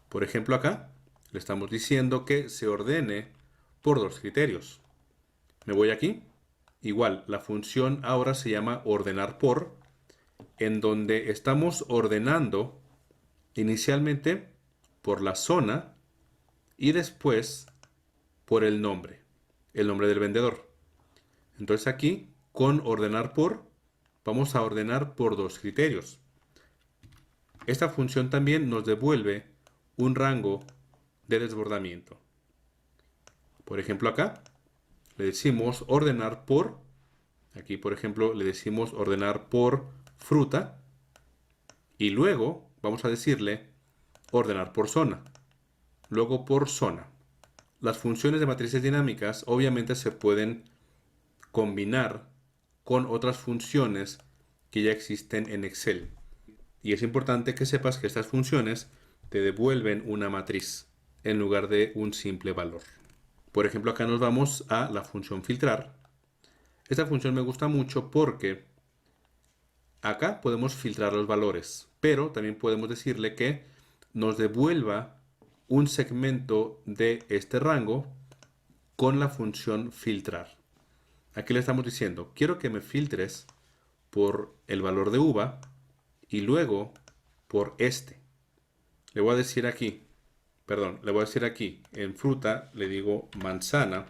C: Por ejemplo, acá le estamos diciendo que se ordene por dos criterios. Me voy aquí. Igual, la función ahora se llama ordenar por, en donde estamos ordenando inicialmente por la zona y después por el nombre del vendedor. Entonces aquí, con ordenar por, vamos a ordenar por dos criterios. Esta función también nos devuelve un rango de desbordamiento. Por ejemplo, acá le decimos ordenar por, aquí por ejemplo le decimos ordenar por fruta, y luego vamos a decirle ordenar por zona, luego por zona. Las funciones de matrices dinámicas obviamente se pueden combinar con otras funciones que ya existen en Excel. Y es importante que sepas que estas funciones te devuelven una matriz en lugar de un simple valor. Por ejemplo, acá nos vamos a la función filtrar. Esta función me gusta mucho porque acá podemos filtrar los valores, pero también podemos decirle que nos devuelva un segmento de este rango con la función filtrar. Aquí le estamos diciendo, quiero que me filtres por el valor de uva y luego por este. Le voy a decir aquí, en fruta le digo manzana,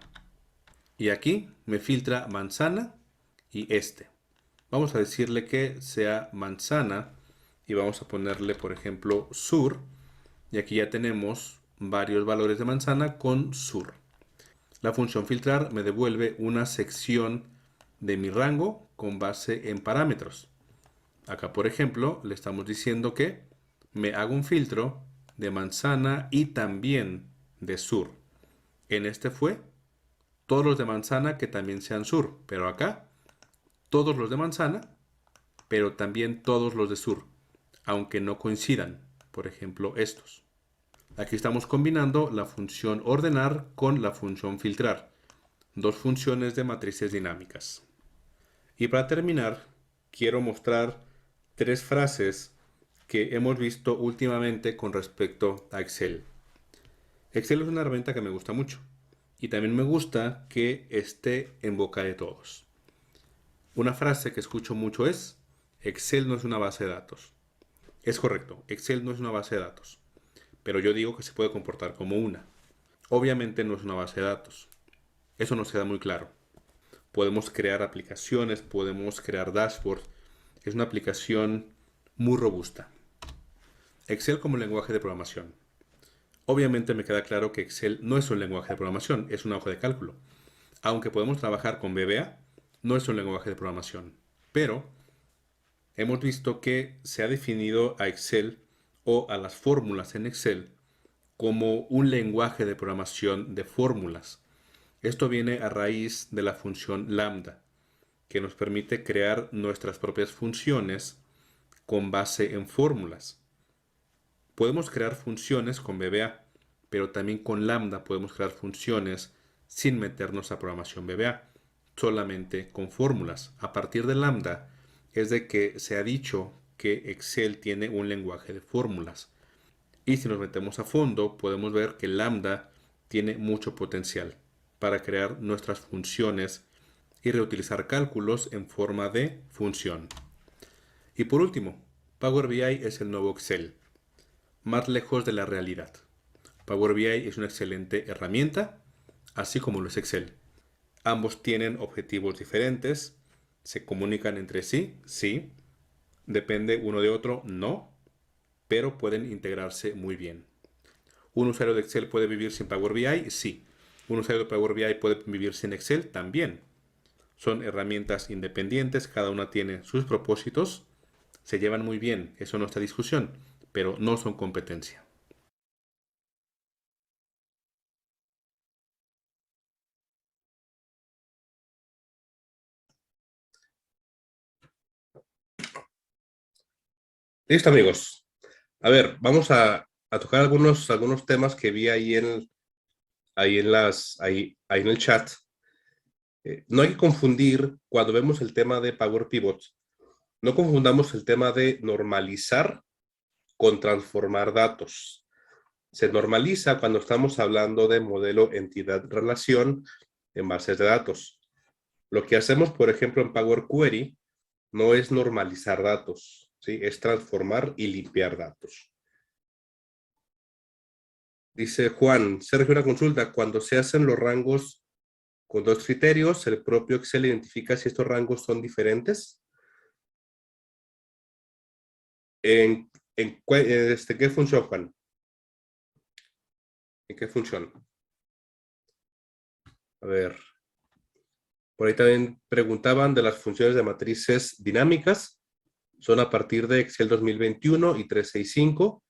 C: y aquí me filtra manzana y este. Vamos a decirle que sea manzana y vamos a ponerle, por ejemplo, sur, y aquí ya tenemos varios valores de manzana con sur. La función filtrar me devuelve una sección de mi rango con base en parámetros. Acá, por ejemplo, le estamos diciendo que me haga un filtro de manzana y también de sur. En este fue todos los de manzana que también sean sur, pero acá todos los de manzana, pero también todos los de sur, aunque no coincidan, por ejemplo estos. Aquí estamos combinando la función ordenar con la función filtrar, dos funciones de matrices dinámicas. Y para terminar, quiero mostrar 3 frases que hemos visto últimamente con respecto a Excel. Excel es una herramienta que me gusta mucho y también me gusta que esté en boca de todos. Una frase que escucho mucho es: Excel no es una base de datos. Es correcto, Excel no es una base de datos, pero yo digo que se puede comportar como una. Obviamente no es una base de datos. Eso nos queda muy claro. Podemos crear aplicaciones, podemos crear dashboards. Es una aplicación muy robusta. Excel como lenguaje de programación. Obviamente me queda claro que Excel no es un lenguaje de programación, es una hoja de cálculo. Aunque podemos trabajar con VBA, no es un lenguaje de programación. Pero hemos visto que se ha definido a Excel o a las fórmulas en Excel como un lenguaje de programación de fórmulas. Esto viene a raíz de la función lambda, que nos permite crear nuestras propias funciones con base en fórmulas. Podemos crear funciones con VBA, pero también con lambda podemos crear funciones sin meternos a programación VBA, solamente con fórmulas. A partir de lambda es de que se ha dicho que Excel tiene un lenguaje de fórmulas. Y si nos metemos a fondo, podemos ver que lambda tiene mucho potencial para crear nuestras funciones y reutilizar cálculos en forma de función. Y por último, Power BI es el nuevo Excel, más lejos de la realidad. Power BI es una excelente herramienta, así como lo es Excel. Ambos tienen objetivos diferentes, se comunican entre sí, sí, depende uno de otro, no, pero pueden integrarse muy bien. ¿Un usuario de Excel puede vivir sin Power BI? Sí. ¿Un usuario de Power BI puede vivir sin Excel? También. Son herramientas independientes, cada una tiene sus propósitos, se llevan muy bien, eso no está en discusión, pero no son competencia.
B: Listo, amigos. A ver, vamos a tocar algunos temas que vi ahí en el chat. No hay que confundir cuando vemos el tema de Power Pivot. No confundamos el tema de normalizar con transformar datos. Se normaliza cuando estamos hablando de modelo entidad-relación en bases de datos. Lo que hacemos, por ejemplo, en Power Query no es normalizar datos, ¿sí? Es transformar y limpiar datos. Dice Juan, Sergio, una consulta. Cuando se hacen los rangos con 2 criterios, ¿el propio Excel identifica si estos rangos son diferentes? ¿En qué función, Juan? ¿En qué función? A ver. Por ahí también preguntaban de las funciones de matrices dinámicas. Son a partir de Excel 2021 y 365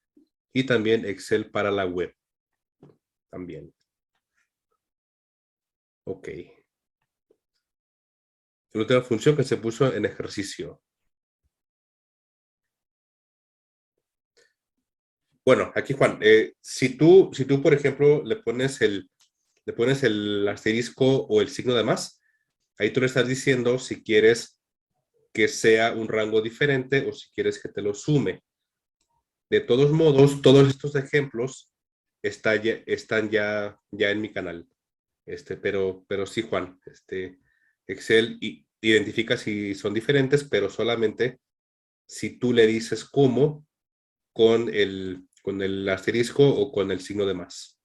B: y también Excel para la web. También. Ok. La última función que se puso en ejercicio. Bueno, aquí Juan, si tú, por ejemplo, le pones el asterisco o el signo de más, ahí tú le estás diciendo si quieres que sea un rango diferente o si quieres que te lo sume. De todos modos, todos estos ejemplos están ya en mi canal. Pero sí, Juan, Excel identifica si son diferentes, pero solamente si tú le dices cómo con el asterisco o con el signo de más.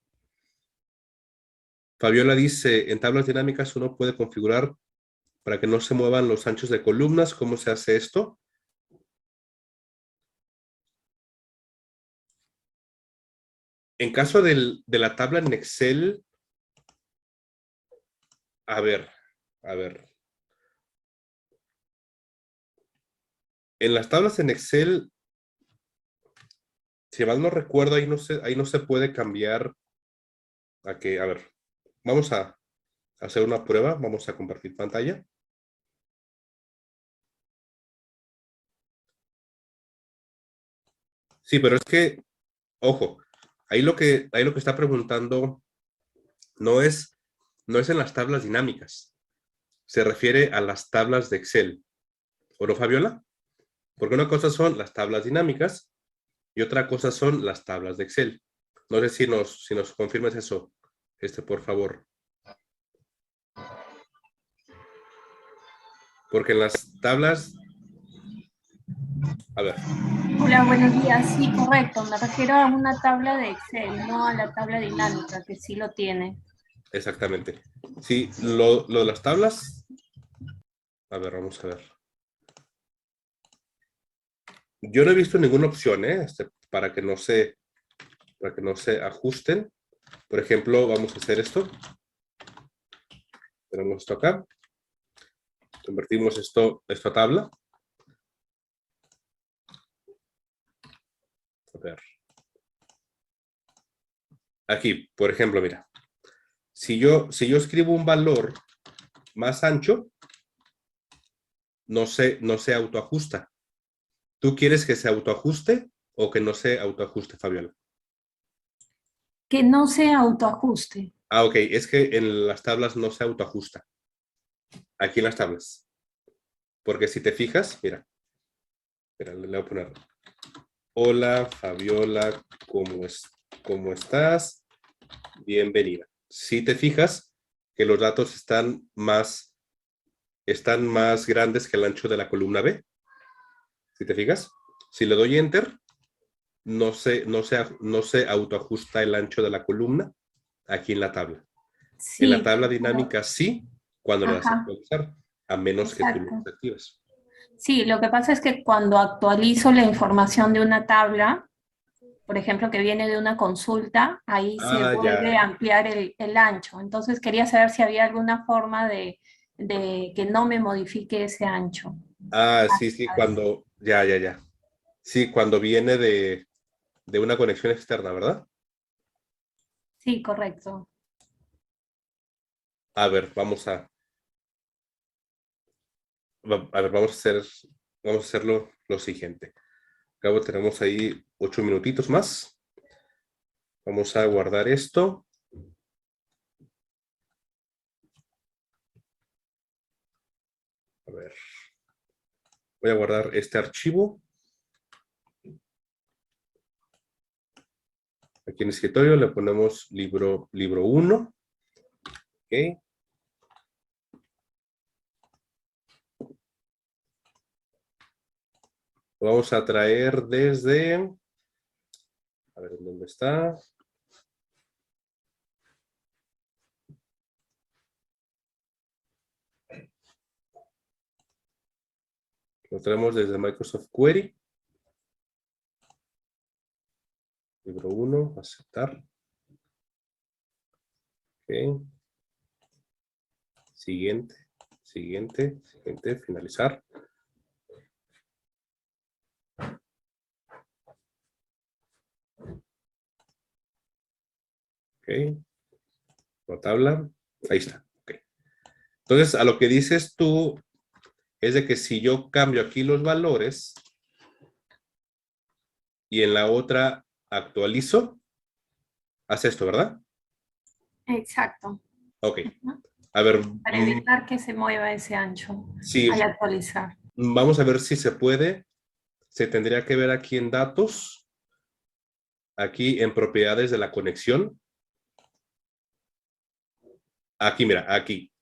B: Fabiola dice, en tablas dinámicas uno puede configurar para que no se muevan los anchos de columnas. ¿Cómo se hace esto? En caso de la tabla en Excel, a ver. En las tablas en Excel, si mal no recuerdo, ahí no se puede cambiar a ver, vamos a hacer una prueba, vamos a compartir pantalla. Sí, pero es que, ojo, ahí lo que está preguntando no es en las tablas dinámicas, se refiere a las tablas de Excel. ¿O no, Fabiola? Porque una cosa son las tablas dinámicas y otra cosa son las tablas de Excel. No sé si nos confirmas eso, por favor. Porque en las tablas... A ver.
D: Hola, buenos días. Sí, correcto. Me refiero a una tabla de Excel, no a la tabla dinámica, que sí lo tiene.
B: Exactamente. Sí, lo de las tablas... A ver, vamos a ver. Yo no he visto ninguna opción, para que no se ajusten. Por ejemplo, vamos a hacer esto. Tenemos esto acá. Convertimos esto a tabla. A ver. Aquí, por ejemplo, mira. Si yo escribo un valor más ancho, no se autoajusta. ¿Tú quieres que se autoajuste o que no se autoajuste, Fabiola?
D: Que no se autoajuste.
B: Ah, ok. Es que en las tablas no se autoajusta. Aquí en las tablas. Porque si te fijas, mira. Mira, le voy a poner. Hola, Fabiola, ¿cómo estás? Bienvenida. Si te fijas que los datos están más grandes que el ancho de la columna B. Si te fijas, si le doy Enter, no se autoajusta el ancho de la columna aquí en la tabla. En la
D: Sí,
B: tabla
D: pero-
B: dinámica sí, cuando la vas a
D: ajá,
B: actualizar, a menos que tú lo
D: exacto.
B: desactives.
D: Sí, lo que pasa es que cuando actualizo la información de una tabla, por ejemplo, que viene de una consulta, ahí se
B: Ah,
D: vuelve
B: ya.
D: a ampliar el ancho. Entonces quería saber si había alguna forma de que no me modifique ese ancho.
B: Ah, sí, cuando, ya. Sí, cuando viene de una conexión externa, ¿verdad?
D: Sí, correcto.
B: A ver, vamos a hacerlo lo siguiente. Acabo, tenemos ahí 8 minutitos más. Vamos a guardar esto. A ver. Voy a guardar este archivo. Aquí en el escritorio le ponemos libro 1. Ok. Lo vamos a traer desde... A ver, ¿dónde está? Lo traemos desde Microsoft Query. Libro 1, aceptar. Ok. Siguiente, finalizar. Ok. La tabla. Ahí está. Ok. Entonces, a lo que dices tú es de que si yo cambio aquí los valores y en la otra actualizo, hace esto, ¿verdad?
D: Exacto.
B: Ok.
D: Ujú.
B: A ver,
D: Para evitar que se mueva ese ancho al
B: si
D: actualizar.
B: vamos a ver si se puede. Se tendría que ver aquí en datos, aquí en propiedades de la conexión. Aquí, mira, aquí,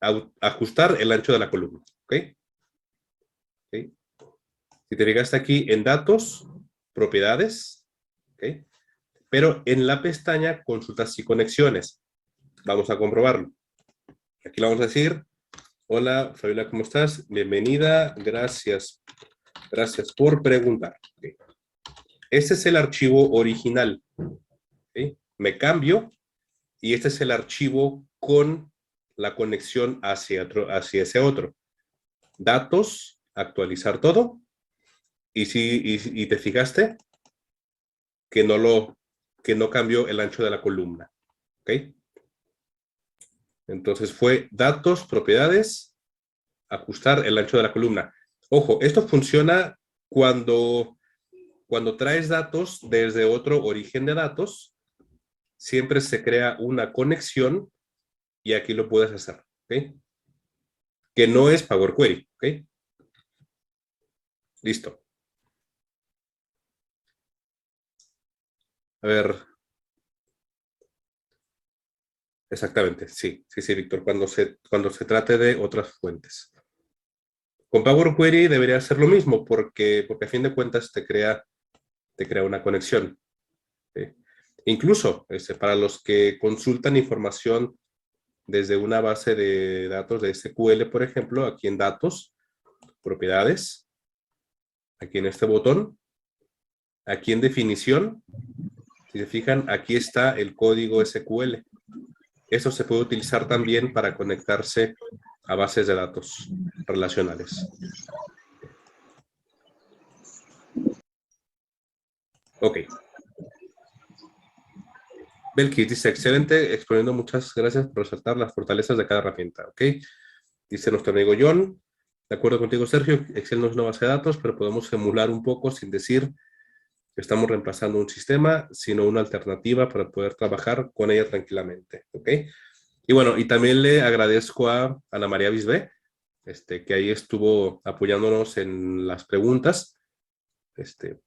B: ajustar el ancho de la columna. ¿Ok? ¿Ok? Si te llegaste aquí en datos, propiedades, ¿ok? Pero en la pestaña consultas y conexiones. Vamos a comprobarlo. Aquí le vamos a decir, hola Fabiola, ¿cómo estás? Bienvenida, gracias por preguntar. ¿Okay? Este es el archivo original. ¿Okay? Me cambio y este es el archivo con la conexión hacia ese otro. Datos, actualizar todo. Y te fijaste que no cambió el ancho de la columna. ¿Ok? Entonces fue datos, propiedades, ajustar el ancho de la columna. Ojo, esto funciona cuando traes datos desde otro origen de datos, siempre se crea una conexión y aquí lo puedes hacer. ¿Ok? Que no es Power Query. ¿Ok? Listo. A ver. Exactamente, sí, Víctor, cuando se trate de otras fuentes. Con Power Query debería ser lo mismo, porque a fin de cuentas te crea una conexión. ¿Sí? Incluso para los que consultan información desde una base de datos de SQL, por ejemplo, aquí en Datos, Propiedades, aquí en este botón, aquí en Definición, si se fijan, aquí está el código SQL. Eso se puede utilizar también para conectarse a bases de datos relacionales. Ok. Belkis dice, excelente, exponiendo, muchas gracias por resaltar las fortalezas de cada herramienta. Ok. Dice nuestro amigo John, de acuerdo contigo, Sergio, Excel no es una base de datos, pero podemos emular un poco sin decir que estamos reemplazando un sistema, sino una alternativa para poder trabajar con ella tranquilamente. Ok. Y bueno, y también le agradezco a Ana María Bisbé, que ahí estuvo apoyándonos en las preguntas,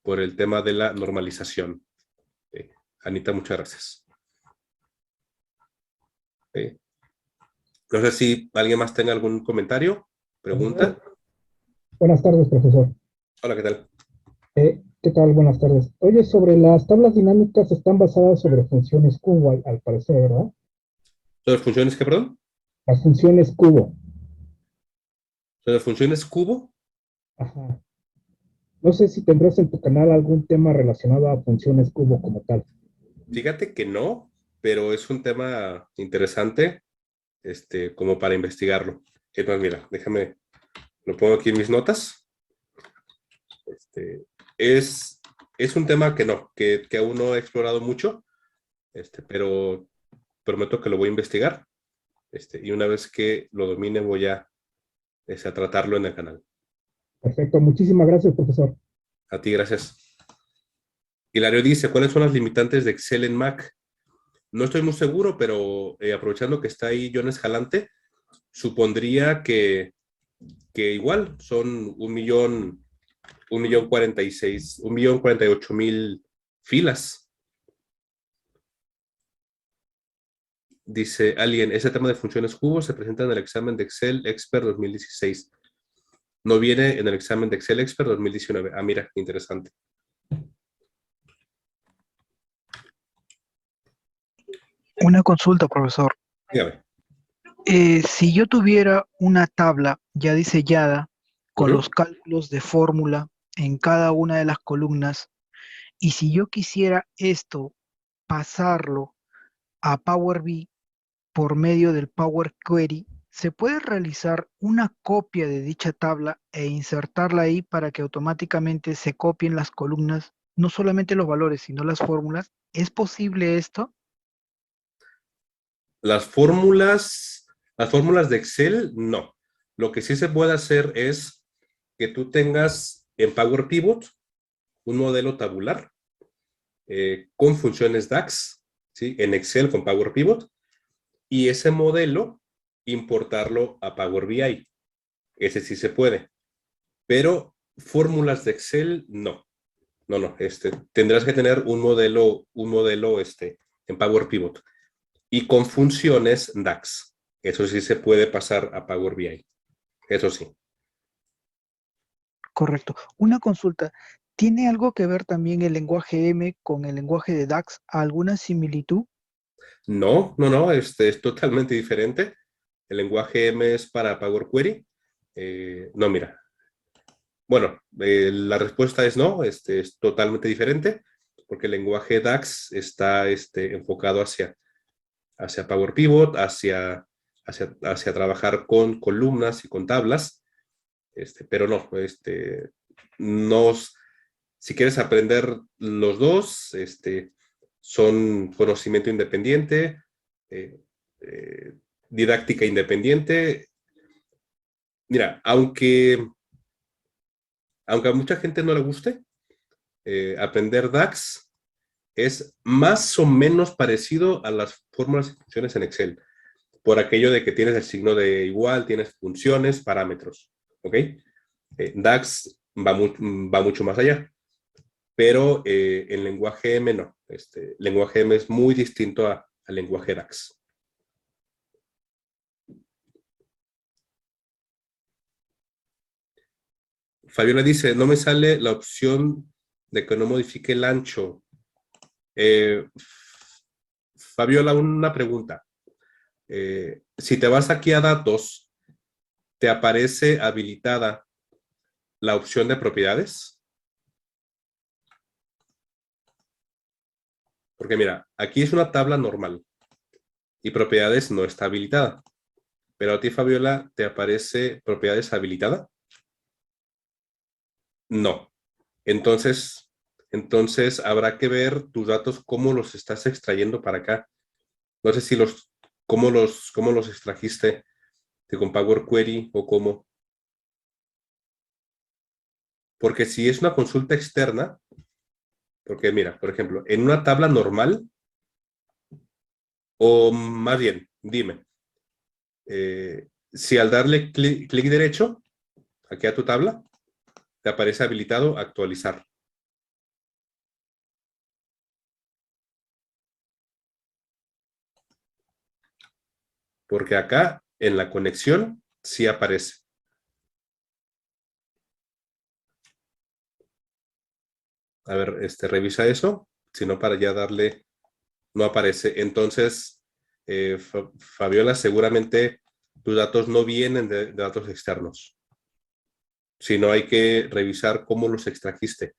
B: por el tema de la normalización. Anita, muchas gracias. No sé si alguien más tenga algún comentario, pregunta.
E: Buenas tardes, profesor.
B: Hola, ¿qué tal?
E: ¿Qué tal? Buenas tardes. Oye, sobre las tablas dinámicas están basadas sobre funciones cubo, al parecer, ¿verdad?
B: ¿Sobre funciones qué, perdón?
E: Las funciones cubo.
B: ¿Sobre funciones cubo?
E: Ajá. No sé si tendrás en tu canal algún tema relacionado a funciones cubo como tal.
B: Fíjate que no, pero es un tema interesante, como para investigarlo. Entonces, mira, déjame, lo pongo aquí en mis notas. Es un tema que no, que aún no he explorado mucho, pero prometo que lo voy a investigar, y una vez que lo domine voy a tratarlo en el canal.
E: Perfecto, muchísimas gracias, profesor.
B: A ti, gracias. Hilario dice, ¿cuáles son las limitantes de Excel en Mac? No estoy muy seguro, pero aprovechando que está ahí John Escalante, supondría que igual son 1.048.000 filas. Dice alguien, ese tema de funciones cubo se presenta en el examen de Excel Expert 2016. No viene en el examen de Excel Expert 2019. Ah, mira, interesante.
F: Una consulta, profesor.
B: Dígame.
F: Si yo tuviera una tabla ya diseñada con
B: Ujú.
F: los cálculos de fórmula en cada una de las columnas, y si yo quisiera esto pasarlo a Power BI por medio del Power Query, ¿se puede realizar una copia de dicha tabla e insertarla ahí para que automáticamente se copien las columnas, no solamente los valores, sino las fórmulas? ¿Es posible esto?
B: Las fórmulas de Excel, no. Lo que sí se puede hacer es que tú tengas en Power Pivot un modelo tabular con funciones DAX, ¿sí? En Excel con Power Pivot, y ese modelo importarlo a Power BI. Ese sí se puede. Pero fórmulas de Excel, no. No. Tendrás que tener un modelo en Power Pivot. Y con funciones DAX. Eso sí se puede pasar a Power BI. Eso sí.
F: Correcto. Una consulta. ¿Tiene algo que ver también el lenguaje M con el lenguaje de DAX? ¿Alguna similitud?
B: No. Es totalmente diferente. El lenguaje M es para Power Query. No, mira. Bueno, la respuesta es no. Es totalmente diferente porque el lenguaje DAX está enfocado hacia Power Pivot, hacia trabajar con columnas y con tablas. Pero no, si quieres aprender los dos, son conocimiento independiente, eh, eh, didáctica independiente. Mira, aunque a mucha gente no le guste, aprender DAX es más o menos parecido a las fórmulas y funciones en Excel, por aquello de que tienes el signo de igual, tienes funciones, parámetros, ¿ok? DAX va mucho más allá. Pero en lenguaje M no. Lenguaje M es muy distinto al lenguaje DAX. Fabiola dice, no me sale la opción de que no modifique el ancho. Fabiola, una pregunta. Si te vas aquí a datos, ¿te aparece habilitada la opción de propiedades? Porque mira, aquí es una tabla normal y propiedades no está habilitada. Pero a ti, Fabiola, ¿te aparece propiedades habilitada? No. Entonces habrá que ver tus datos, cómo los estás extrayendo para acá. No sé si cómo los extrajiste con Power Query o cómo. Porque si es una consulta externa, porque mira, por ejemplo, en una tabla normal, o más bien, dime, si al darle clic derecho, aquí a tu tabla, te aparece habilitado actualizar. Porque acá, en la conexión, sí aparece. A ver, revisa eso, si no para ya darle, no aparece. Entonces, Fabiola, seguramente tus datos no vienen de datos externos, sino hay que revisar cómo los extrajiste.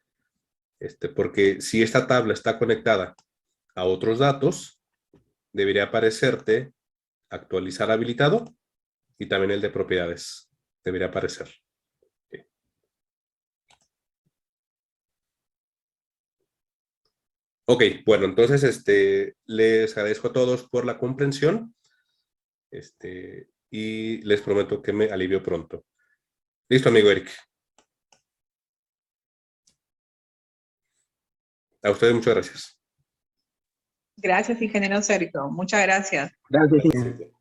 B: Porque si esta tabla está conectada a otros datos, debería aparecerte actualizar habilitado y también el de propiedades. Debería aparecer. Ok, bueno, entonces les agradezco a todos por la comprensión y les prometo que me alivio pronto. Listo, amigo Eric. A ustedes muchas gracias.
G: Gracias, ingeniero Sergio. Muchas gracias.
F: Gracias.
B: Gracias.